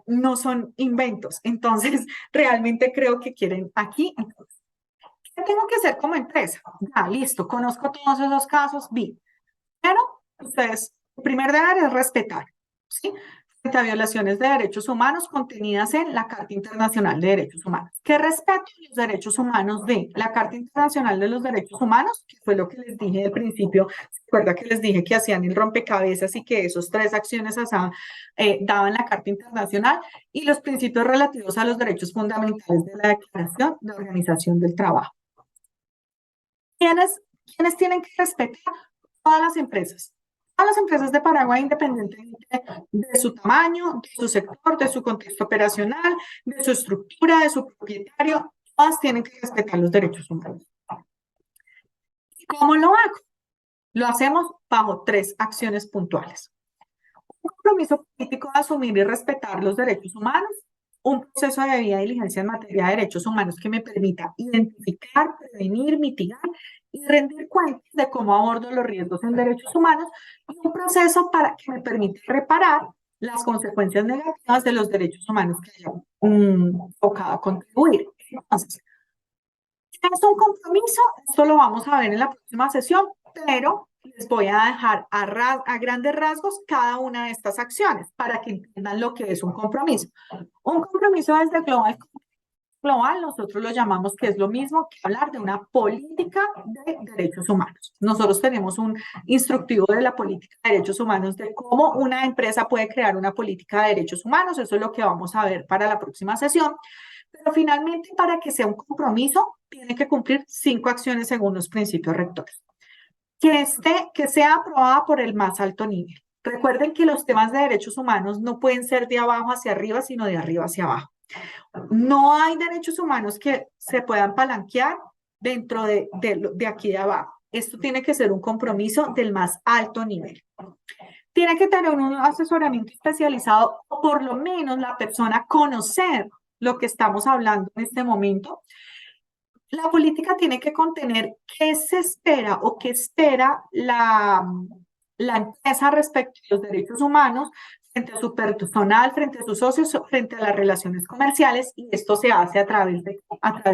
No son inventos. Entonces, realmente creo que quieren aquí. Entonces, ¿qué tengo que hacer como empresa? Ya, listo, conozco todos esos casos, vi. Pero ustedes, el primer deber es respetar, ¿sí? Frente a violaciones de derechos humanos contenidas en la Carta Internacional de Derechos Humanos. ¿Qué respeto los derechos humanos de la Carta Internacional de los Derechos Humanos? Que fue lo que les dije al principio. ¿Se acuerda que les dije que hacían el rompecabezas y que esos 3 acciones daban la Carta Internacional? Y los principios relativos a los derechos fundamentales de la Declaración de Organización del Trabajo. ¿Quiénes tienen que respetar? Todas las empresas. Todas las empresas de Paraguay, independientemente de su tamaño, de su sector, de su contexto operacional, de su estructura, de su propietario, todas tienen que respetar los derechos humanos. ¿Y cómo lo hago? Lo hacemos bajo 3 acciones puntuales. Un compromiso político de asumir y respetar los derechos humanos, un proceso de debida diligencia en materia de derechos humanos que me permita identificar, prevenir, mitigar y rendir cuentas de cómo abordo los riesgos en derechos humanos, y un proceso que me permita reparar las consecuencias negativas de los derechos humanos que hayan tocado a contribuir. Entonces, ¿qué es un compromiso? Esto lo vamos a ver en la próxima sesión, pero les voy a dejar a grandes rasgos cada una de estas acciones para que entiendan lo que es un compromiso. Un compromiso desde global, nosotros lo llamamos que es lo mismo que hablar de una política de derechos humanos. Nosotros tenemos un instructivo de la política de derechos humanos de cómo una empresa puede crear una política de derechos humanos. Eso es lo que vamos a ver para la próxima sesión. Pero finalmente, para que sea un compromiso, tiene que cumplir 5 acciones según los principios rectores. Que sea aprobada por el más alto nivel. Recuerden que los temas de derechos humanos no pueden ser de abajo hacia arriba, sino de arriba hacia abajo. No hay derechos humanos que se puedan palanquear dentro de aquí de abajo. Esto tiene que ser un compromiso del más alto nivel. Tiene que tener un asesoramiento especializado, o por lo menos la persona conocer lo que estamos hablando en este momento. La política tiene que contener qué se espera o qué espera la empresa respecto a los derechos humanos frente a su personal, frente a sus socios, frente a las relaciones comerciales, y esto se hace a través de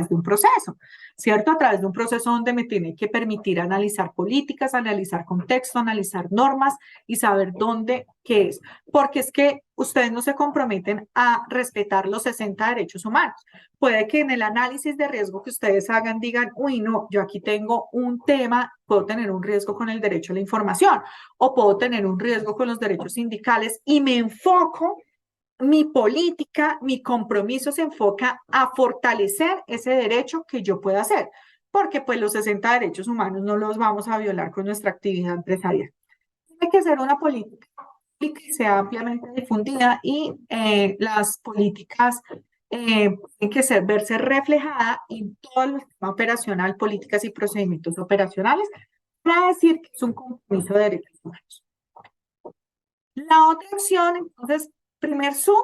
un proceso, ¿cierto? A través de un proceso donde me tiene que permitir analizar políticas, analizar contexto, analizar normas y saber dónde, qué es. Porque es que ustedes no se comprometen a respetar los 60 derechos humanos. Puede que en el análisis de riesgo que ustedes hagan digan, uy, no, yo aquí tengo un tema, puedo tener un riesgo con el derecho a la información o puedo tener un riesgo con los derechos sindicales y me enfoco, mi política, mi compromiso se enfoca a fortalecer ese derecho que yo pueda hacer, porque pues los 60 derechos humanos no los vamos a violar con nuestra actividad empresarial. Tiene que ser una política que sea ampliamente difundida y las políticas tienen que verse reflejada en todo el sistema operacional, políticas y procedimientos operacionales, para decir que es un compromiso de derechos humanos. La otra acción, entonces, primer zoom,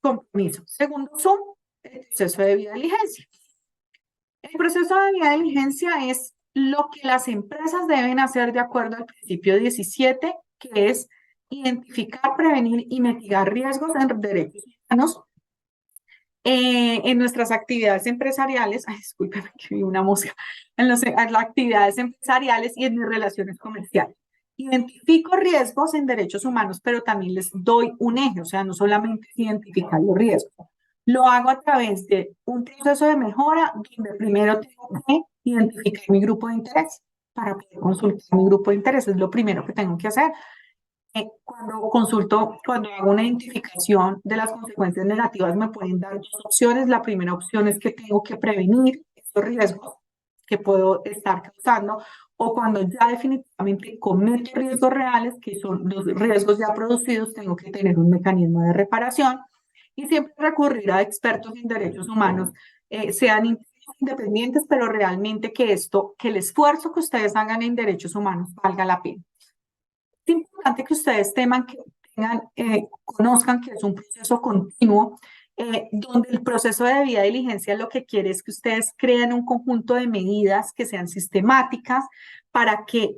compromiso. Segundo zoom, el proceso de debida diligencia. El proceso de debida diligencia es lo que las empresas deben hacer de acuerdo al principio 17, que es identificar, prevenir y mitigar riesgos en derechos humanos en nuestras actividades empresariales. Ay, discúlpeme que vi una mosca. En las actividades empresariales y en mis relaciones comerciales. Identifico riesgos en derechos humanos, pero también les doy un eje, o sea, no solamente identificar los riesgos. Lo hago a través de un proceso de mejora donde primero tengo que identificar mi grupo de interés para poder consultar mi grupo de interés. Es lo primero que tengo que hacer. Cuando hago una identificación de las consecuencias negativas, me pueden dar dos opciones. La primera opción es que tengo que prevenir estos riesgos que puedo estar causando, o cuando ya definitivamente cometo riesgos reales, que son los riesgos ya producidos, tengo que tener un mecanismo de reparación y siempre recurrir a expertos en derechos humanos, sean independientes, pero realmente que el esfuerzo que ustedes hagan en derechos humanos valga la pena. Es importante que ustedes conozcan que es un proceso continuo, donde el proceso de debida diligencia lo que quiere es que ustedes creen un conjunto de medidas que sean sistemáticas para que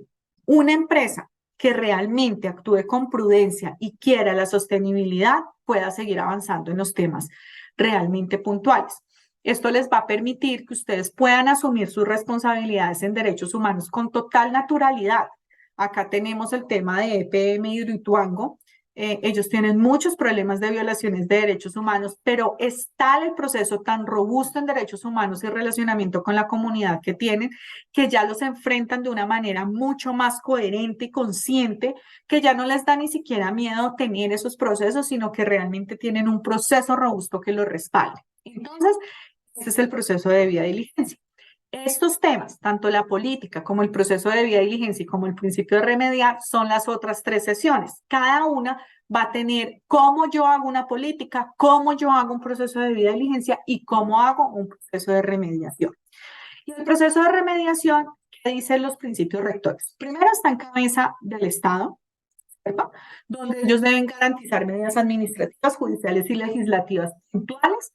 una empresa que realmente actúe con prudencia y quiera la sostenibilidad pueda seguir avanzando en los temas realmente puntuales. Esto les va a permitir que ustedes puedan asumir sus responsabilidades en derechos humanos con total naturalidad. Acá tenemos el tema de EPM Hidroituango. Ellos tienen muchos problemas de violaciones de derechos humanos, pero es tal el proceso tan robusto en derechos humanos y relacionamiento con la comunidad que tienen, que ya los enfrentan de una manera mucho más coherente y consciente, que ya no les da ni siquiera miedo tener esos procesos, sino que realmente tienen un proceso robusto que los respalde. Entonces, ese es el proceso de debida diligencia. Estos temas, tanto la política como el proceso de debida diligencia y como el principio de remediar, son las otras 3 sesiones. Cada una va a tener cómo yo hago una política, cómo yo hago un proceso de debida diligencia y cómo hago un proceso de remediación. Y el proceso de remediación, ¿qué dicen los principios rectores? Primero está en cabeza del Estado, ¿cierto? Donde ellos deben garantizar medidas administrativas, judiciales y legislativas puntuales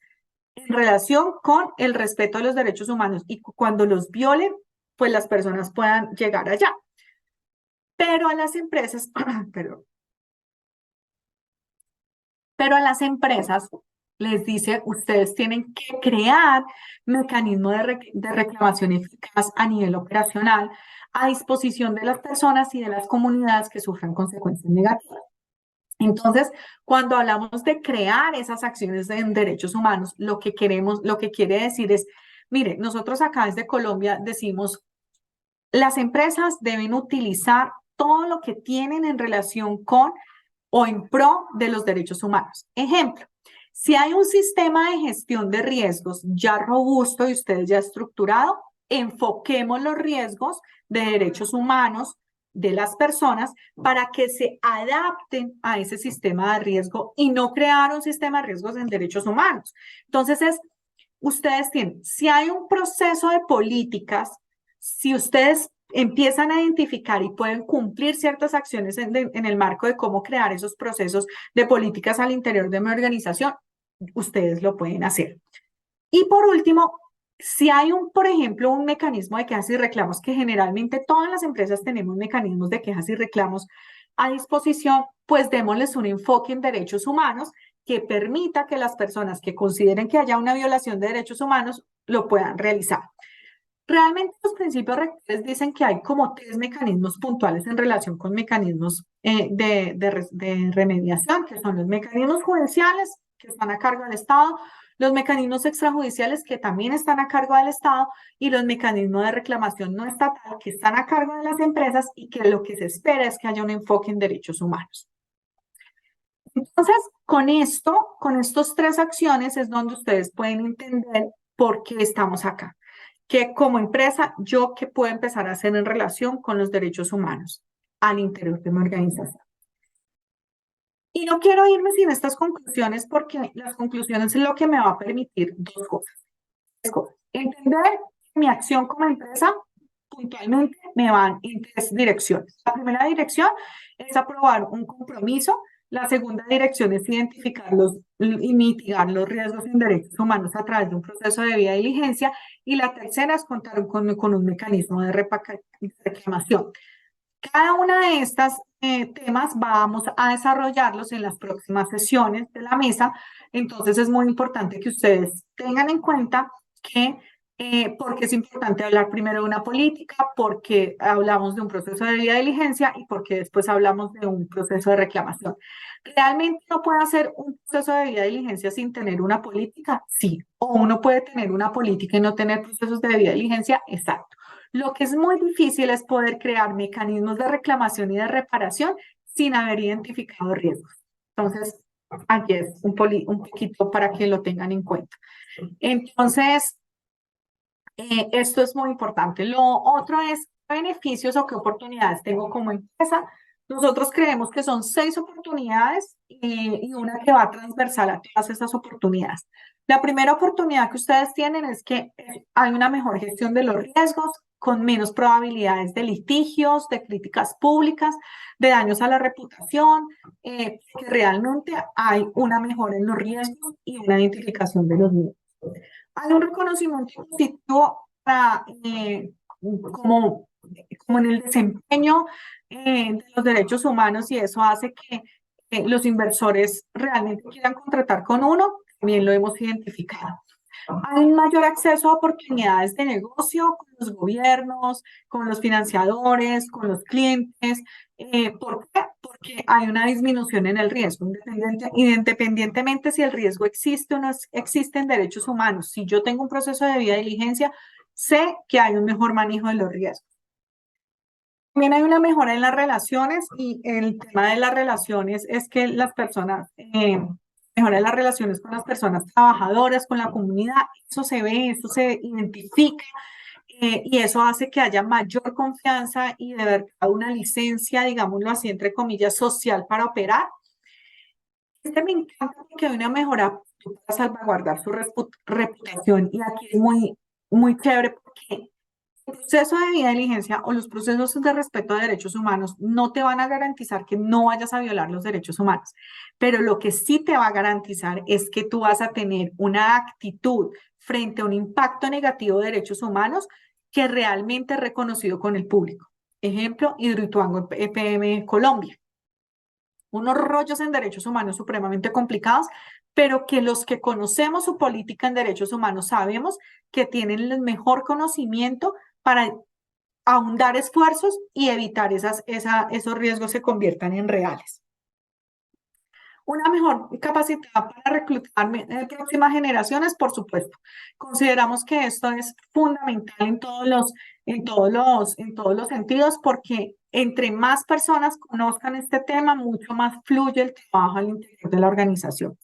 en relación con el respeto a los derechos humanos y cuando los violen, pues las personas puedan llegar allá. Pero a las empresas, pero a las empresas les dice, ustedes tienen que crear mecanismos de reclamación eficaz a nivel operacional a disposición de las personas y de las comunidades que sufran consecuencias negativas. Entonces, cuando hablamos de crear esas acciones en derechos humanos, lo que quiere decir es, mire, nosotros acá desde Colombia decimos, las empresas deben utilizar todo lo que tienen en relación con o en pro de los derechos humanos. Ejemplo, si hay un sistema de gestión de riesgos ya robusto y ustedes ya estructurado, enfoquemos los riesgos de derechos humanos de las personas para que se adapten a ese sistema de riesgo y no crear un sistema de riesgos en derechos humanos. Entonces ustedes tienen, si hay un proceso de políticas, si ustedes empiezan a identificar y pueden cumplir ciertas acciones en el marco de cómo crear esos procesos de políticas al interior de mi organización, ustedes lo pueden hacer. Y por último, si hay por ejemplo, un mecanismo de quejas y reclamos, que generalmente todas las empresas tenemos mecanismos de quejas y reclamos a disposición, pues démosles un enfoque en derechos humanos que permita que las personas que consideren que haya una violación de derechos humanos lo puedan realizar. Realmente los principios rectores dicen que hay como 3 mecanismos puntuales en relación con mecanismos de remediación, que son los mecanismos judiciales, que están a cargo del Estado, los mecanismos extrajudiciales, que también están a cargo del Estado, y los mecanismos de reclamación no estatal, que están a cargo de las empresas y que lo que se espera es que haya un enfoque en derechos humanos. Entonces, con estos 3 acciones es donde ustedes pueden entender por qué estamos acá. Que como empresa, yo qué puedo empezar a hacer en relación con los derechos humanos al interior de mi organización. Y no quiero irme sin estas conclusiones porque las conclusiones es lo que me va a permitir 2 cosas. 3 cosas. Entender que mi acción como empresa puntualmente me van en 3 direcciones. La primera dirección es aprobar un compromiso. La segunda dirección es identificar y mitigar los riesgos en derechos humanos a través de un proceso de debida diligencia. Y la tercera es contar con un mecanismo de reclamación. Cada una de estas temas vamos a desarrollarlos en las próximas sesiones de la mesa. Entonces es muy importante que ustedes tengan en cuenta que porque es importante hablar primero de una política, porque hablamos de un proceso de debida diligencia y porque después hablamos de un proceso de reclamación. ¿Realmente no puede hacer un proceso de debida diligencia sin tener una política? Sí. ¿O uno puede tener una política y no tener procesos de debida diligencia? Exacto. Lo que es muy difícil es poder crear mecanismos de reclamación y de reparación sin haber identificado riesgos. Entonces, aquí es un poquito para que lo tengan en cuenta. Entonces, esto es muy importante. Lo otro es qué beneficios o qué oportunidades tengo como empresa. Nosotros creemos que son 6 oportunidades y una que va transversal a todas esas oportunidades. La primera oportunidad que ustedes tienen es que hay una mejor gestión de los riesgos, con menos probabilidades de litigios, de críticas públicas, de daños a la reputación, que realmente hay una mejora en los riesgos y una identificación de los mismos. Hay un reconocimiento positivo como en el desempeño de los derechos humanos y eso hace que los inversores realmente quieran contratar con uno, también lo hemos identificado. Hay un mayor acceso a oportunidades de negocio con los gobiernos, con los financiadores, con los clientes. ¿Por qué? Porque hay una disminución en el riesgo, independientemente si el riesgo existe o no existe en derechos humanos. Si yo tengo un proceso de debida diligencia, sé que hay un mejor manejo de los riesgos. También hay una mejora en las relaciones y el tema de las relaciones es que las personas mejoran las relaciones con las personas trabajadoras, con la comunidad, eso se ve, eso se identifica y eso hace que haya mayor confianza y de verdad una licencia, digámoslo así, entre comillas, social para operar. Me encanta porque hay una mejora para salvaguardar su reputación y aquí es muy, muy chévere porque el proceso de debida diligencia o los procesos de respeto a derechos humanos no te van a garantizar que no vayas a violar los derechos humanos, pero lo que sí te va a garantizar es que tú vas a tener una actitud frente a un impacto negativo de derechos humanos que realmente es reconocido con el público. Ejemplo, Hidroituango EPM Colombia. Unos rollos en derechos humanos supremamente complicados, pero que los que conocemos su política en derechos humanos sabemos que tienen el mejor conocimiento para ahondar esfuerzos y evitar esos riesgos se conviertan en reales. Una mejor capacidad para reclutar próximas generaciones, por supuesto. Consideramos que esto es fundamental en todos los sentidos, porque entre más personas conozcan este tema, mucho más fluye el trabajo al interior de la organización.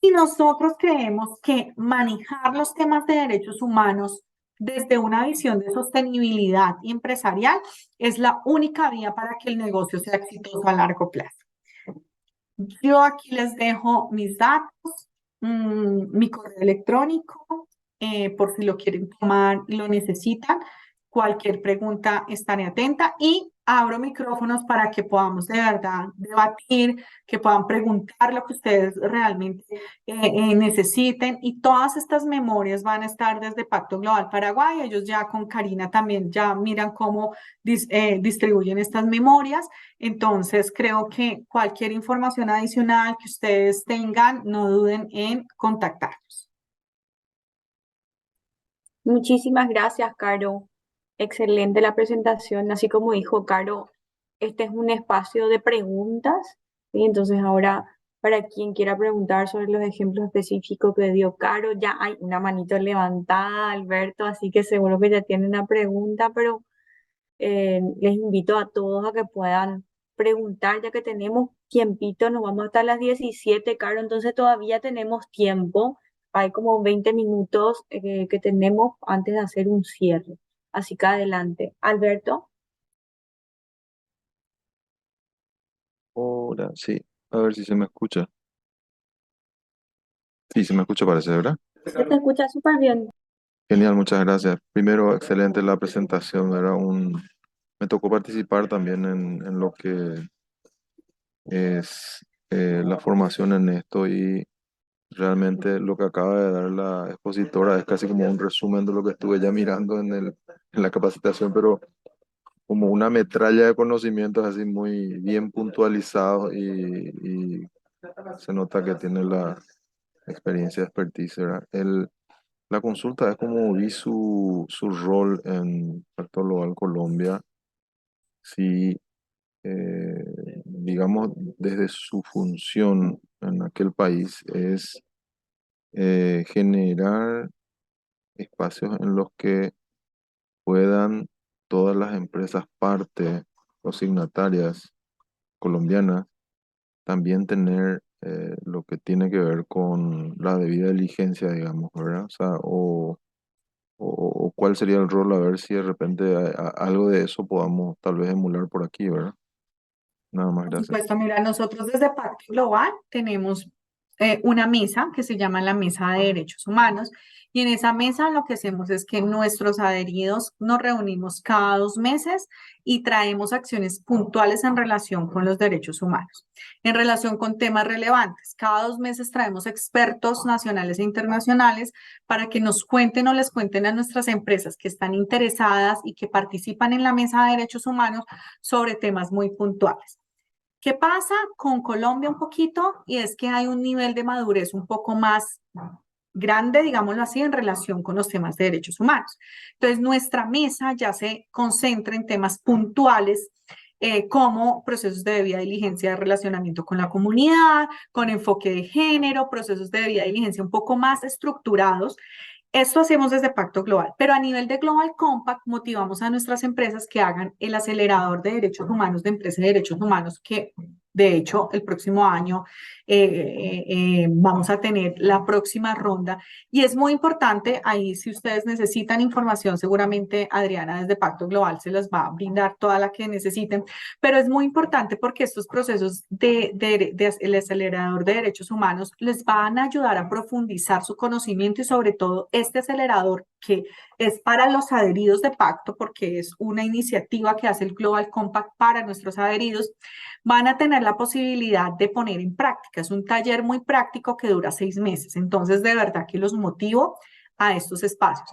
Y nosotros creemos que manejar los temas de derechos humanos desde una visión de sostenibilidad y empresarial, es la única vía para que el negocio sea exitoso a largo plazo. Yo aquí les dejo mis datos, mi correo electrónico, por si lo quieren tomar y lo necesitan. Cualquier pregunta estaré atenta y abro micrófonos para que podamos de verdad debatir, que puedan preguntar lo que ustedes realmente necesiten. Y todas estas memorias van a estar desde Pacto Global Paraguay. Ellos ya con Karina también ya miran cómo distribuyen estas memorias. Entonces, creo que cualquier información adicional que ustedes tengan, no duden en contactarnos. Muchísimas gracias, Caro. Excelente la presentación. Así como dijo Caro, este es un espacio de preguntas. Y entonces ahora, para quien quiera preguntar sobre los ejemplos específicos que dio Caro, ya hay una manito levantada, Alberto, así que seguro que ya tienen una pregunta, pero les invito a todos a que puedan preguntar, ya que tenemos tiempito, nos vamos hasta las 17, Caro, entonces todavía tenemos tiempo. Hay como 20 minutos que tenemos antes de hacer un cierre. Así que adelante. Alberto, Ahora sí, a ver si se me escucha. Sí, se me escucha, parece, ¿verdad? se te escucha súper bien. Genial, muchas gracias. Primero, excelente la presentación. Me tocó participar también en lo que es la formación en esto y realmente lo que acaba de dar la expositora es casi como un resumen de lo que estuve ya mirando en la capacitación, pero como una metralla de conocimientos así muy bien puntualizados y se nota que tiene la experiencia de expertise, ¿verdad? La consulta es como vi su rol en Pacto Global Colombia, si, digamos, desde su función en aquel país es generar espacios en los que puedan todas las empresas parte o signatarias colombianas también tener lo que tiene que ver con la debida diligencia, digamos, ¿verdad? O sea, o cuál sería el rol, a ver si de repente algo de eso podamos tal vez emular por aquí, ¿verdad? Nada más, Por gracias. supuesto, mira, nosotros desde Pacto Global tenemos una mesa que se llama la Mesa de Derechos Humanos y en esa mesa lo que hacemos es que nuestros adheridos nos reunimos cada 2 meses y traemos acciones puntuales en relación con los derechos humanos, en relación con temas relevantes. Cada 2 meses traemos expertos nacionales e internacionales para que nos cuenten o les cuenten a nuestras empresas que están interesadas y que participan en la Mesa de Derechos Humanos sobre temas muy puntuales. ¿Qué pasa con Colombia un poquito? Y es que hay un nivel de madurez un poco más grande, digámoslo así, en relación con los temas de derechos humanos. Entonces, nuestra mesa ya se concentra en temas puntuales como procesos de debida diligencia de relacionamiento con la comunidad, con enfoque de género, procesos de debida diligencia un poco más estructurados. Esto hacemos desde Pacto Global, pero a nivel de Global Compact motivamos a nuestras empresas que hagan el acelerador de derechos humanos de empresas de derechos humanos, que de hecho el próximo año vamos a tener la próxima ronda. Y es muy importante, ahí si ustedes necesitan información, seguramente Adriana desde Pacto Global se las va a brindar toda la que necesiten, pero es muy importante porque estos procesos el acelerador de derechos humanos les van a ayudar a profundizar su conocimiento y sobre todo este acelerador que es para los adheridos de Pacto, porque es una iniciativa que hace el Global Compact para nuestros adheridos, van a tener la posibilidad de poner en práctica. Es un taller muy práctico que dura 6 meses. Entonces, de verdad que los motivo a estos espacios.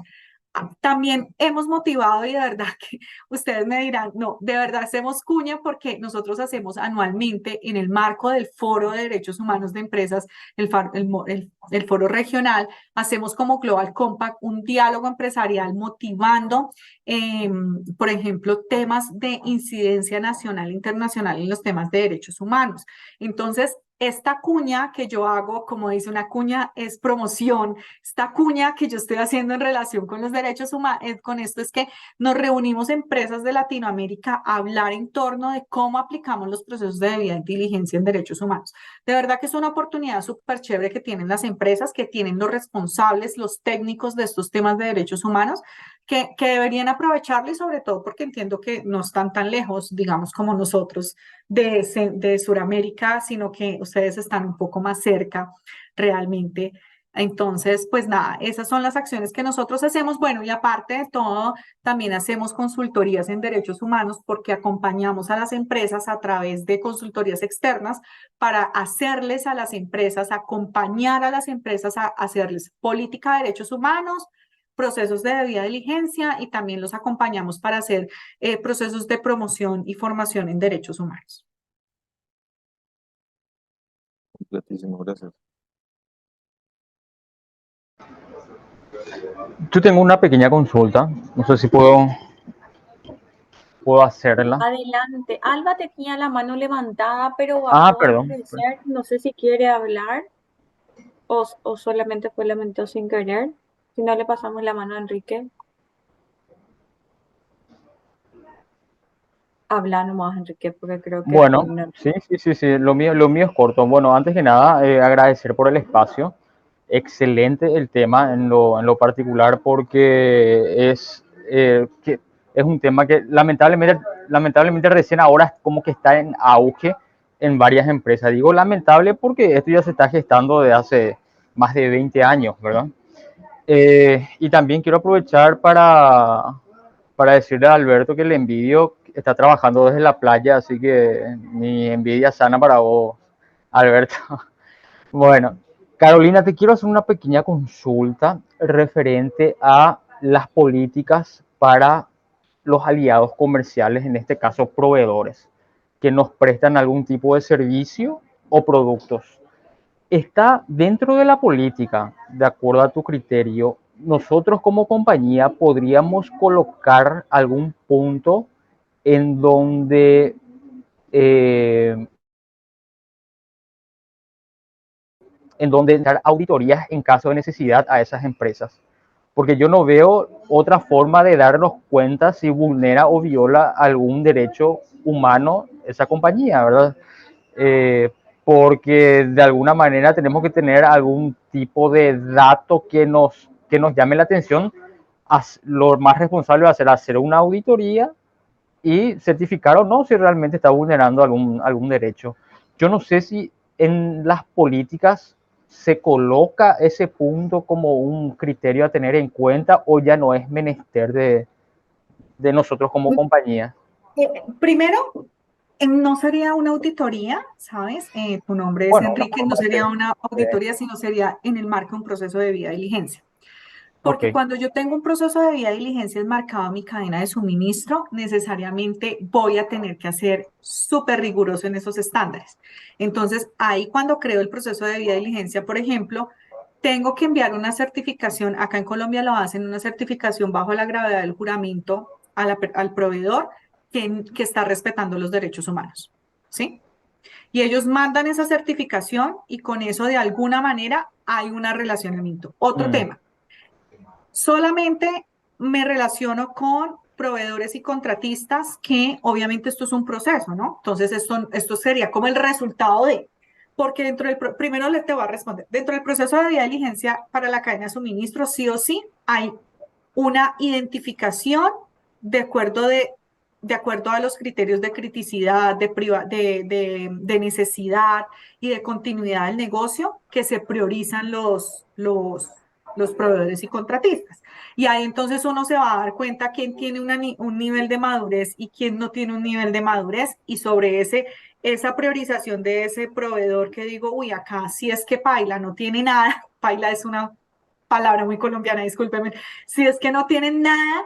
También hemos motivado y de verdad que ustedes me dirán, no, de verdad hacemos cuña porque nosotros hacemos anualmente en el marco del Foro de Derechos Humanos de Empresas, el foro regional, hacemos como Global Compact un diálogo empresarial motivando, por ejemplo, temas de incidencia nacional e internacional en los temas de derechos humanos. Entonces, esta cuña que yo hago, como dice una cuña, es promoción. Esta cuña que yo estoy haciendo en relación con los derechos humanos, con esto es que nos reunimos empresas de Latinoamérica a hablar en torno de cómo aplicamos los procesos de debida diligencia en derechos humanos. De verdad que es una oportunidad súper chévere que tienen las empresas, que tienen los responsables, los técnicos de estos temas de derechos humanos, que deberían aprovecharlo y sobre todo porque entiendo que no están tan lejos, digamos, como nosotros de Sudamérica, sino que ustedes están un poco más cerca realmente. Entonces, pues nada, esas son las acciones que nosotros hacemos. Bueno, y aparte de todo, también hacemos consultorías en derechos humanos porque acompañamos a las empresas a través de consultorías externas para hacerles a las empresas, acompañar a las empresas a hacerles política de derechos humanos, procesos de debida diligencia y también los acompañamos para hacer procesos de promoción y formación en derechos humanos. Completísimo, gracias. Yo tengo una pequeña consulta, no sé si puedo hacerla. Adelante. Alba tenía la mano levantada, pero bajó al Perdón. parecer. No sé si quiere hablar o solamente fue lamentó sin querer. Si no, le pasamos la mano a Enrique. Habla nomás, Enrique, porque creo que Bueno, no. sí, lo mío es corto. Bueno, antes que nada, agradecer por el espacio. Excelente el tema en lo particular porque es un tema que lamentablemente recién ahora como que está en auge en varias empresas. Digo lamentable porque esto ya se está gestando de hace más de 20 años, ¿verdad? Y también quiero aprovechar para decirle a Alberto que le envidio, está trabajando desde la playa, así que mi envidia sana para vos, Alberto. Bueno, Carolina, te quiero hacer una pequeña consulta referente a las políticas para los aliados comerciales, en este caso proveedores, que nos prestan algún tipo de servicio o productos. Está dentro de la política, de acuerdo a tu criterio, nosotros como compañía podríamos colocar algún punto en donde dar auditorías en caso de necesidad a esas empresas. Porque yo no veo otra forma de darnos cuenta si vulnera o viola algún derecho humano esa compañía, ¿verdad? Porque de alguna manera tenemos que tener algún tipo de dato que nos llame la atención. Lo más responsable va a ser hacer una auditoría y certificar o no si realmente está vulnerando algún derecho. Yo no sé si en las políticas se coloca ese punto como un criterio a tener en cuenta o ya no es menester de nosotros como compañía. Primero, no sería una auditoría, ¿sabes? Tu nombre es Bueno, Enrique, no sería una auditoría, sino sería en el marco de un proceso de debida diligencia. Porque ok. cuando yo tengo un proceso de debida diligencia enmarcado en mi cadena de suministro, necesariamente voy a tener que hacer súper riguroso en esos estándares. Entonces, ahí cuando creo el proceso de debida diligencia, por ejemplo, tengo que enviar una certificación, acá en Colombia lo hacen, una certificación bajo la gravedad del juramento al proveedor que está respetando los derechos humanos, ¿sí? Y ellos mandan esa certificación y con eso de alguna manera hay un relacionamiento. Otro tema. Solamente me relaciono con proveedores y contratistas que obviamente esto es un proceso, ¿no? Entonces esto sería como el resultado porque dentro del, primero te voy a responder, dentro del proceso de debida diligencia para la cadena de suministro, sí o sí, hay una identificación de acuerdo a los criterios de criticidad, de necesidad y de continuidad del negocio que se priorizan los proveedores y contratistas. Y ahí entonces uno se va a dar cuenta quién tiene un nivel de madurez y quién no tiene un nivel de madurez y sobre esa priorización de ese proveedor que digo, uy, acá sí es que Paila no tiene nada, Paila es una palabra muy colombiana, discúlpeme, si es que no tienen nada,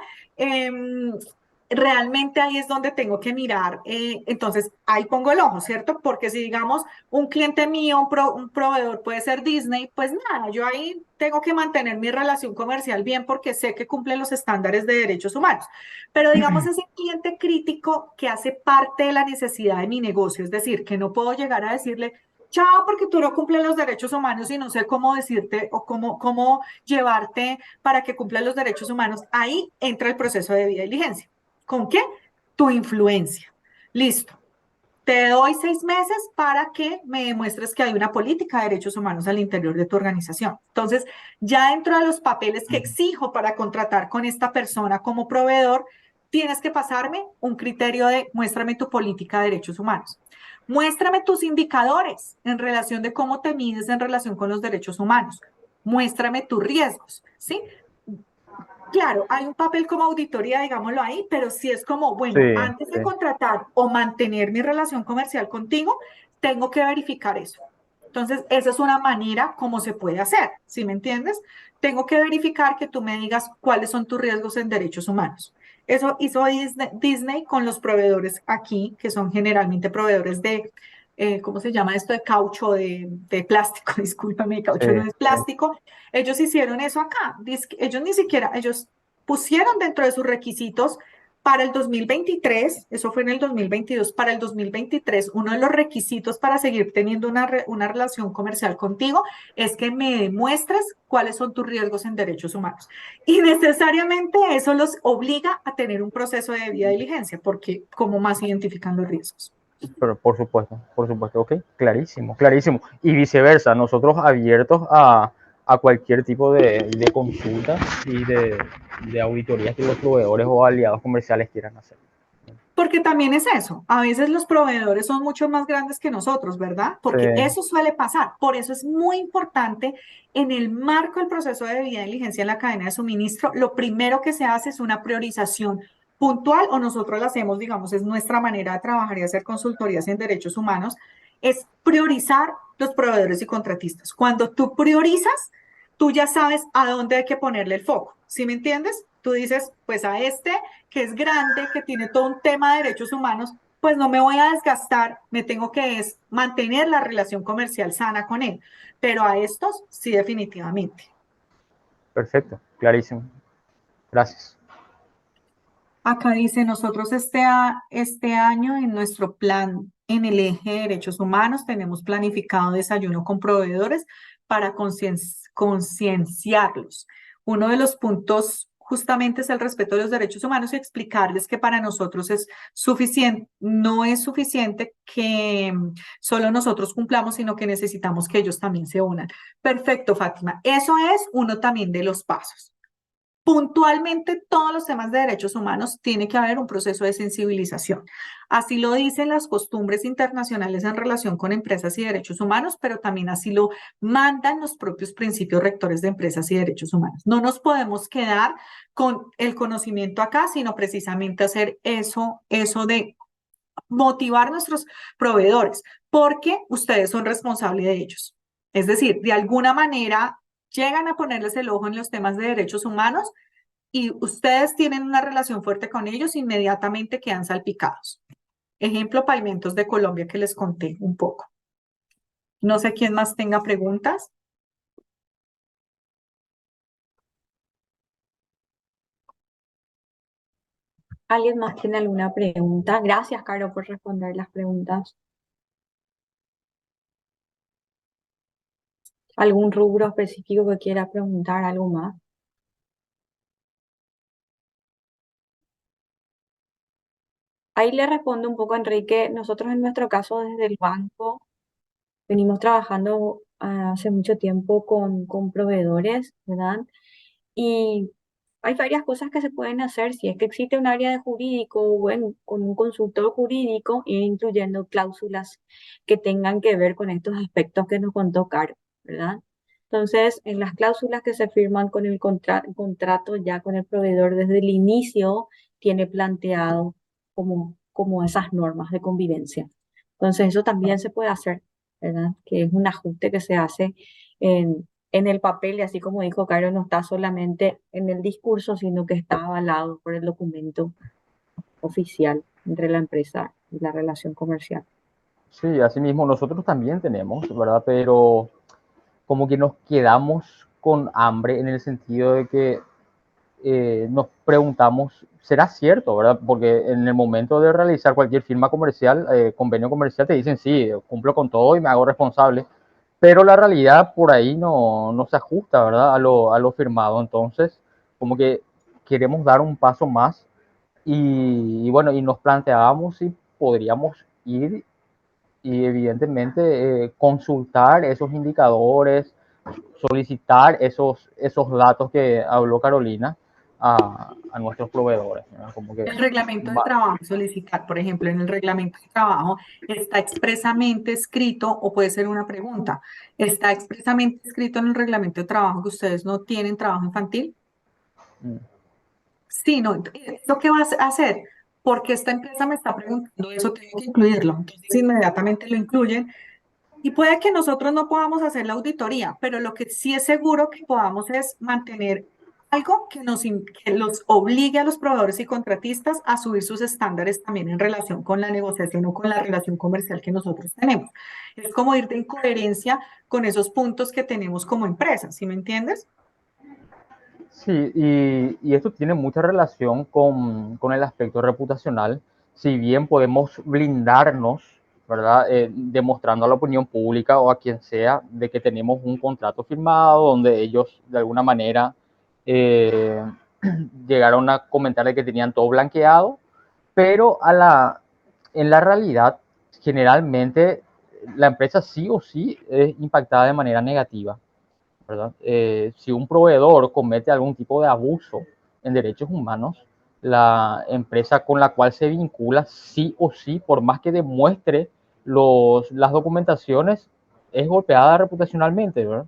realmente ahí es donde tengo que mirar, entonces ahí pongo el ojo, ¿cierto? Porque si digamos un cliente mío, un proveedor puede ser Disney, pues nada, yo ahí tengo que mantener mi relación comercial bien porque sé que cumple los estándares de derechos humanos. Pero digamos ese cliente crítico que hace parte de la necesidad de mi negocio, es decir, que no puedo llegar a decirle, chao, porque tú no cumples los derechos humanos y no sé cómo decirte o cómo llevarte para que cumplan los derechos humanos. Ahí entra el proceso de debida diligencia. ¿Con qué? Tu influencia. Listo. te doy 6 meses para que me demuestres que hay una política de derechos humanos al interior de tu organización. Entonces, ya dentro de los papeles que exijo para contratar con esta persona como proveedor, tienes que pasarme un criterio de muéstrame tu política de derechos humanos. Muéstrame tus indicadores en relación de cómo te mides en relación con los derechos humanos. Muéstrame tus riesgos, ¿sí? Claro, hay un papel como auditoría, digámoslo ahí, pero sí es como, bueno, Sí, antes de sí. contratar o mantener mi relación comercial contigo, tengo que verificar eso. Entonces, esa es una manera como se puede hacer, ¿sí me entiendes? Tengo que verificar que tú me digas cuáles son tus riesgos en derechos humanos. Eso hizo Disney con los proveedores aquí, que son generalmente proveedores de, ¿cómo se llama esto? De caucho, de plástico, discúlpame, Sí, caucho no es sí. plástico. Ellos hicieron eso acá. Ellos ni siquiera, ellos pusieron dentro de sus requisitos para el 2023, eso fue en el 2022, para el 2023, uno de los requisitos para seguir teniendo una relación comercial contigo es que me demuestres cuáles son tus riesgos en derechos humanos. Y necesariamente eso los obliga a tener un proceso de debida diligencia, porque ¿cómo más identifican los riesgos? Pero por supuesto, ok, clarísimo, clarísimo. Y viceversa, nosotros abiertos a cualquier tipo de consulta y de auditorías que los proveedores o aliados comerciales quieran hacer. Porque también es eso, a veces los proveedores son mucho más grandes que nosotros, ¿verdad? Porque Sí, eso suele pasar. Por eso es muy importante en el marco del proceso de debida diligencia en la cadena de suministro, lo primero que se hace es una priorización puntual, o nosotros la hacemos, digamos, es nuestra manera de trabajar y hacer consultorías en derechos humanos, es priorizar los proveedores y contratistas. Cuando tú priorizas, tú ya sabes a dónde hay que ponerle el foco, ¿sí me entiendes? Tú dices, pues a este que es grande, que tiene todo un tema de derechos humanos, pues no me voy a desgastar, me tengo que mantener la relación comercial sana con él. Pero a estos sí definitivamente. perfecto, clarísimo. Gracias. Acá dice, nosotros este año en nuestro plan en el eje de derechos humanos tenemos planificado desayuno con proveedores para concienciarlos. Uno de los puntos justamente es el respeto de los derechos humanos y explicarles que para nosotros es suficiente, no es suficiente que solo nosotros cumplamos, sino que necesitamos que ellos también se unan. Perfecto, Fátima. Eso es uno también de los pasos. Puntualmente, todos los temas de derechos humanos tiene que haber un proceso de sensibilización. Así lo dicen las costumbres internacionales en relación con empresas y derechos humanos, pero también así lo mandan los propios principios rectores de empresas y derechos humanos. No nos podemos quedar con el conocimiento acá, sino precisamente hacer eso de motivar a nuestros proveedores, porque ustedes son responsables de ellos. Es decir, de alguna manera llegan a ponerles el ojo en los temas de derechos humanos y ustedes tienen una relación fuerte con ellos, inmediatamente quedan salpicados. Ejemplo, Pavimentos de Colombia que les conté un poco. No sé quién más tenga preguntas. ¿Alguien más tiene alguna pregunta? Gracias, Caro, por responder las preguntas. ¿Algún rubro específico que quiera preguntar algo más? Ahí le respondo un poco, Enrique. Nosotros en nuestro caso, desde el banco, venimos trabajando hace mucho tiempo con proveedores, ¿verdad? Y hay varias cosas que se pueden hacer si es que existe un área de jurídico o con un consultor jurídico, ir incluyendo cláusulas que tengan que ver con estos aspectos que nos contó Caro, ¿verdad? Entonces, en las cláusulas que se firman con el contrato ya con el proveedor desde el inicio, tiene planteado como esas normas de convivencia. Entonces, eso también se puede hacer, ¿verdad? Que es un ajuste que se hace en el papel, y así como dijo Caro, no está solamente en el discurso, sino que está avalado por el documento oficial entre la empresa y la relación comercial. Sí, así mismo nosotros también tenemos, ¿verdad? Pero como que nos quedamos con hambre en el sentido de que nos preguntamos, ¿será cierto, verdad? Porque en el momento de realizar cualquier firma comercial, convenio comercial, te dicen, sí, cumplo con todo y me hago responsable, pero la realidad por ahí no se ajusta, ¿verdad? A lo firmado. Entonces, como que queremos dar un paso más y bueno, y nos planteábamos si podríamos ir y evidentemente consultar esos indicadores, solicitar esos datos que habló Carolina a nuestros proveedores, ¿verdad? Como que El reglamento de trabajo, solicitar, por ejemplo, en el reglamento de trabajo está expresamente escrito, o puede ser una pregunta, ¿está expresamente escrito en el reglamento de trabajo que ustedes no tienen trabajo infantil? mm, Sí, no, ¿esto qué vas a hacer? Porque esta empresa me está preguntando eso, tengo que incluirlo. Entonces, inmediatamente lo incluyen. Y puede que nosotros no podamos hacer la auditoría, pero lo que sí es seguro que podamos es mantener algo que los obligue a los proveedores y contratistas a subir sus estándares también en relación con la negociación o con la relación comercial que nosotros tenemos. Es como ir en coherencia con esos puntos que tenemos como empresa, ¿sí me entiendes? sí, y esto tiene mucha relación con el aspecto reputacional. Si bien podemos blindarnos, ¿verdad? Demostrando a la opinión pública o a quien sea de que tenemos un contrato firmado donde ellos de alguna manera eh, llegaron a comentar de que tenían todo blanqueado, pero en la realidad, generalmente la empresa sí o sí es impactada de manera negativa, ¿verdad? Si un proveedor comete algún tipo de abuso en derechos humanos, la empresa con la cual se vincula, sí o sí, por más que demuestre las documentaciones, es golpeada reputacionalmente, ¿verdad?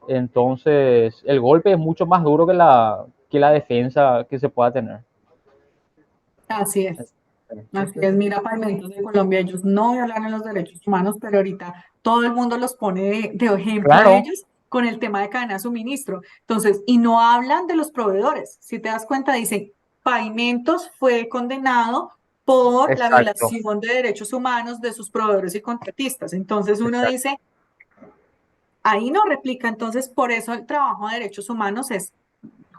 Entonces, el golpe es mucho más duro que la defensa que se pueda tener. Así es. Así es, mira, Pavimentos de Colombia, ellos no violan los derechos humanos, pero ahorita todo el mundo los pone de ejemplo a Claro, ellos con el tema de cadena de suministro. Entonces, y no hablan de los proveedores. Si te das cuenta, dicen, Pavimentos fue condenado por la exacto, violación de derechos humanos de sus proveedores y contratistas. Entonces uno exacto. dice, ahí no replica. Entonces, por eso el trabajo de derechos humanos es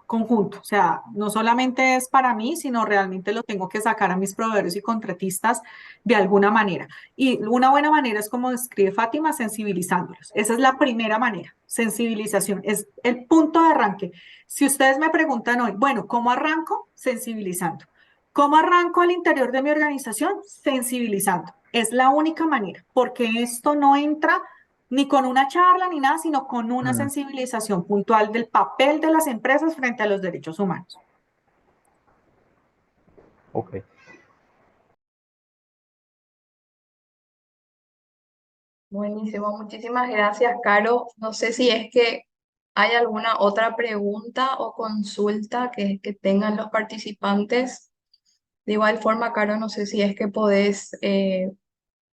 conjunto, o sea, no solamente es para mí, sino realmente lo tengo que sacar a mis proveedores y contratistas de alguna manera. Y una buena manera es como describe Fátima, sensibilizándolos. Esa es la primera manera, sensibilización, es el punto de arranque. Si ustedes me preguntan hoy, bueno, ¿cómo arranco? Sensibilizando. ¿Cómo arranco al interior de mi organización? Sensibilizando. Es la única manera, porque esto no entra ni con una charla ni nada, sino con una Mm, sensibilización puntual del papel de las empresas frente a los derechos humanos. ok. Buenísimo, muchísimas gracias, Caro. No sé si es que hay alguna otra pregunta o consulta que tengan los participantes. De igual forma, Caro, no sé si es que podés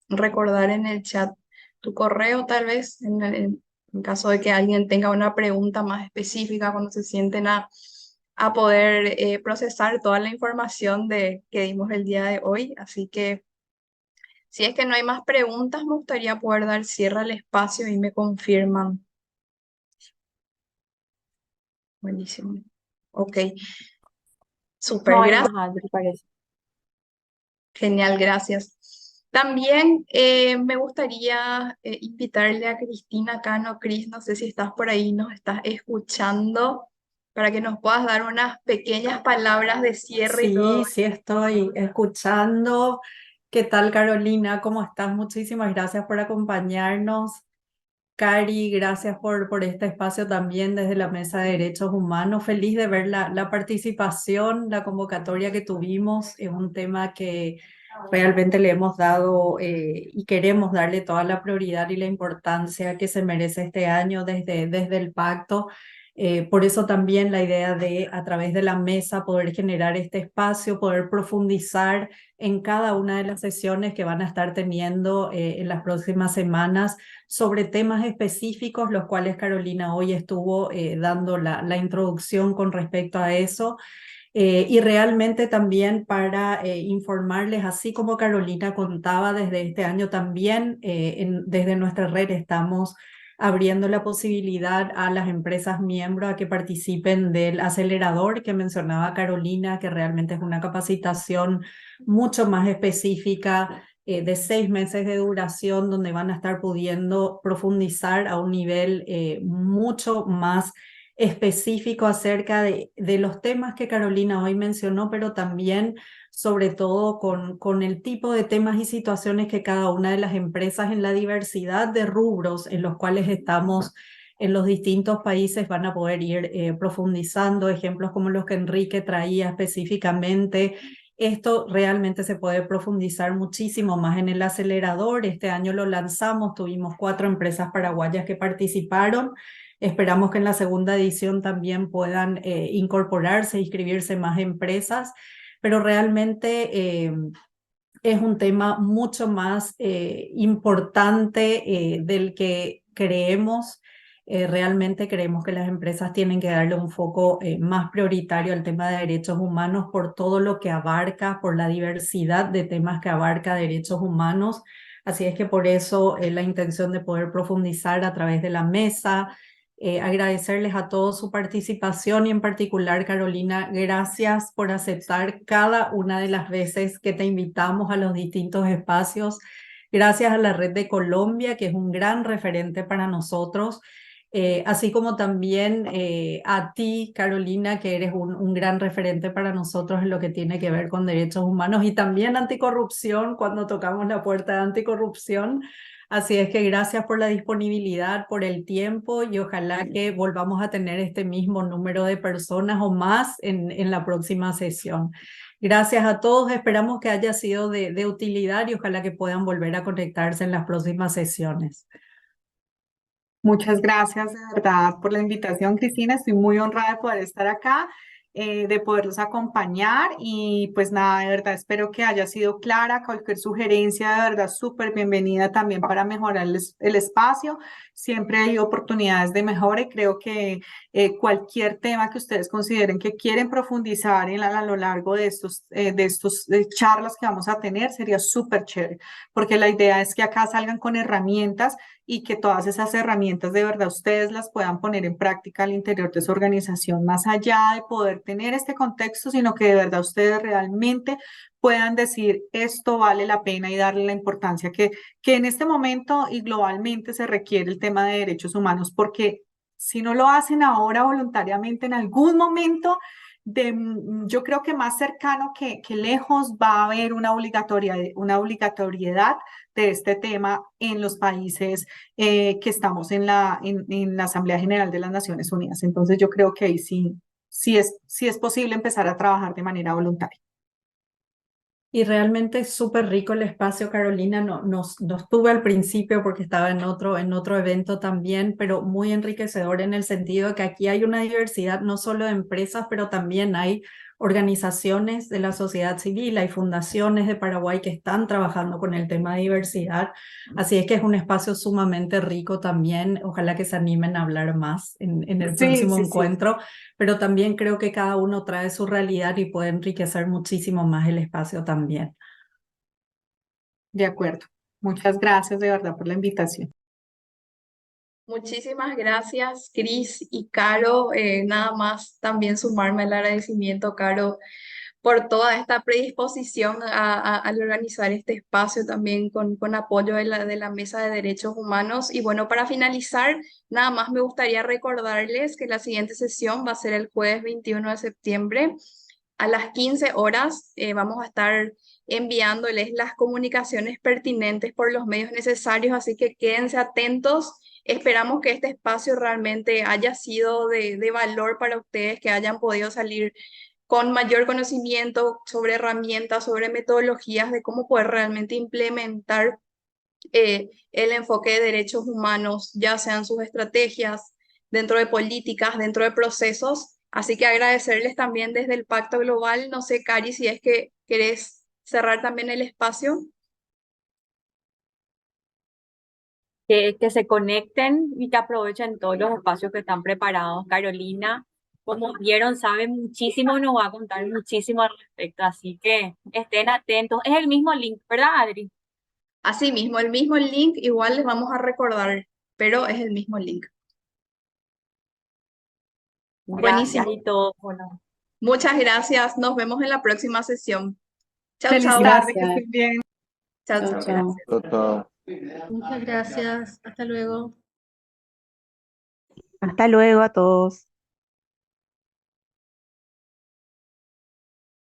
recordar en el chat tu correo, tal vez, en caso de que alguien tenga una pregunta más específica, cuando se sienten a poder procesar toda la información que dimos el día de hoy. Así que si es que no hay más preguntas, me gustaría poder dar cierre al espacio y me confirman. Buenísimo. Ok, No súper, hay gracias. más, Adri, parece. Genial, gracias. También me gustaría invitarle a Cristina Cano. Cris, no sé si estás por ahí, nos estás escuchando, para que nos puedas dar unas pequeñas palabras de cierre y todo. Sí, sí, estoy escuchando. ¿Qué tal, Carolina? ¿Cómo estás? Muchísimas gracias por acompañarnos. Cari, gracias por este espacio también desde la Mesa de Derechos Humanos. Feliz de ver la participación, la convocatoria que tuvimos. Es un tema que realmente le hemos dado y queremos darle toda la prioridad y la importancia que se merece este año desde el pacto. Por eso también la idea de, a través de la mesa, poder generar este espacio, poder profundizar en cada una de las sesiones que van a estar teniendo en las próximas semanas sobre temas específicos, los cuales Carolina hoy estuvo dando la introducción con respecto a eso. Y realmente también para informarles, así como Carolina contaba, desde este año también desde nuestra red estamos abriendo la posibilidad a las empresas miembros a que participen del acelerador que mencionaba Carolina, que realmente es una capacitación mucho más específica de 6 meses de duración, donde van a estar pudiendo profundizar a un nivel mucho más específico acerca de los temas que Carolina hoy mencionó, pero también sobre todo con el tipo de temas y situaciones que cada una de las empresas en la diversidad de rubros en los cuales estamos en los distintos países van a poder ir profundizando, ejemplos como los que Enrique traía específicamente. Esto realmente se puede profundizar muchísimo más en el acelerador. Este año lo lanzamos, tuvimos 4 empresas paraguayas que participaron. Esperamos que en la segunda edición también puedan incorporarse, inscribirse más empresas, pero realmente es un tema mucho más importante del que creemos. Realmente creemos que las empresas tienen que darle un foco más prioritario al tema de derechos humanos por todo lo que abarca, por la diversidad de temas que abarca derechos humanos. Así es que por eso la intención de poder profundizar a través de la mesa. Agradecerles a todos su participación y en particular, Carolina, gracias por aceptar cada una de las veces que te invitamos a los distintos espacios. Gracias a la Red de Colombia, que es un gran referente para nosotros, así como también a ti, Carolina, que eres un gran referente para nosotros en lo que tiene que ver con derechos humanos y también anticorrupción, cuando tocamos la puerta de anticorrupción. Así es que gracias por la disponibilidad, por el tiempo y ojalá que volvamos a tener este mismo número de personas o más en la próxima sesión. Gracias a todos, esperamos que haya sido de utilidad y ojalá que puedan volver a conectarse en las próximas sesiones. Muchas gracias de verdad por la invitación, Cristina. Estoy muy honrada de poder estar acá, de poderlos acompañar y pues nada, de verdad espero que haya sido clara. Cualquier sugerencia, de verdad, súper bienvenida también para mejorar el espacio. Siempre hay oportunidades de mejora y creo que cualquier tema que ustedes consideren que quieren profundizar a lo largo de estos charlas que vamos a tener sería súper chévere, porque la idea es que acá salgan con herramientas y que todas esas herramientas de verdad ustedes las puedan poner en práctica al interior de su organización, más allá de poder tener este contexto, sino que de verdad ustedes realmente puedan decir esto vale la pena y darle la importancia que en este momento y globalmente se requiere el tema de derechos humanos, porque si no lo hacen ahora voluntariamente, en algún momento yo creo que más cercano que lejos va a haber una obligatoriedad de este tema en los países que estamos en la Asamblea General de las Naciones Unidas. Entonces yo creo que ahí sí es posible empezar a trabajar de manera voluntaria. Y realmente es súper rico el espacio, Carolina. No estuve al principio porque estaba en otro evento también, pero muy enriquecedor en el sentido de que aquí hay una diversidad no solo de empresas, pero también hay organizaciones de la sociedad civil, hay fundaciones de Paraguay que están trabajando con el tema de diversidad. Así es que es un espacio sumamente rico también. Ojalá que se animen a hablar más en el próximo Sí. encuentro, pero también creo que cada uno trae su realidad y puede enriquecer muchísimo más el espacio también. De acuerdo. Muchas gracias de verdad por la invitación. Muchísimas gracias, Cris y Caro. Nada más también sumarme al agradecimiento, Caro, por toda esta predisposición al organizar este espacio también con apoyo de la Mesa de Derechos Humanos. Y bueno, para finalizar, nada más me gustaría recordarles que la siguiente sesión va a ser el jueves 21 de septiembre a las 15 horas. Vamos a estar enviándoles las comunicaciones pertinentes por los medios necesarios, así que quédense atentos. Esperamos que este espacio realmente haya sido de valor para ustedes, que hayan podido salir con mayor conocimiento sobre herramientas, sobre metodologías de cómo poder realmente implementar el enfoque de derechos humanos, ya sean sus estrategias, dentro de políticas, dentro de procesos. Así que agradecerles también desde el Pacto Global. No sé, Cari, si es que querés cerrar también el espacio. Que se conecten y que aprovechen todos los espacios que están preparados. Carolina, como vieron, sabe muchísimo, nos va a contar muchísimo al respecto, así que estén atentos. Es el mismo link, ¿verdad, Adri? Así mismo, el mismo link, igual les vamos a recordar, pero es el mismo link. Gracias Buenísimo. y todo. Bueno. Muchas gracias. Nos vemos en la próxima sesión. Chao, Feliz chao. tarde, que Gracias. estén bien. Chao, Chao, chao. chao. Gracias. Chao. Muchas gracias. Hasta luego. Hasta luego a todos.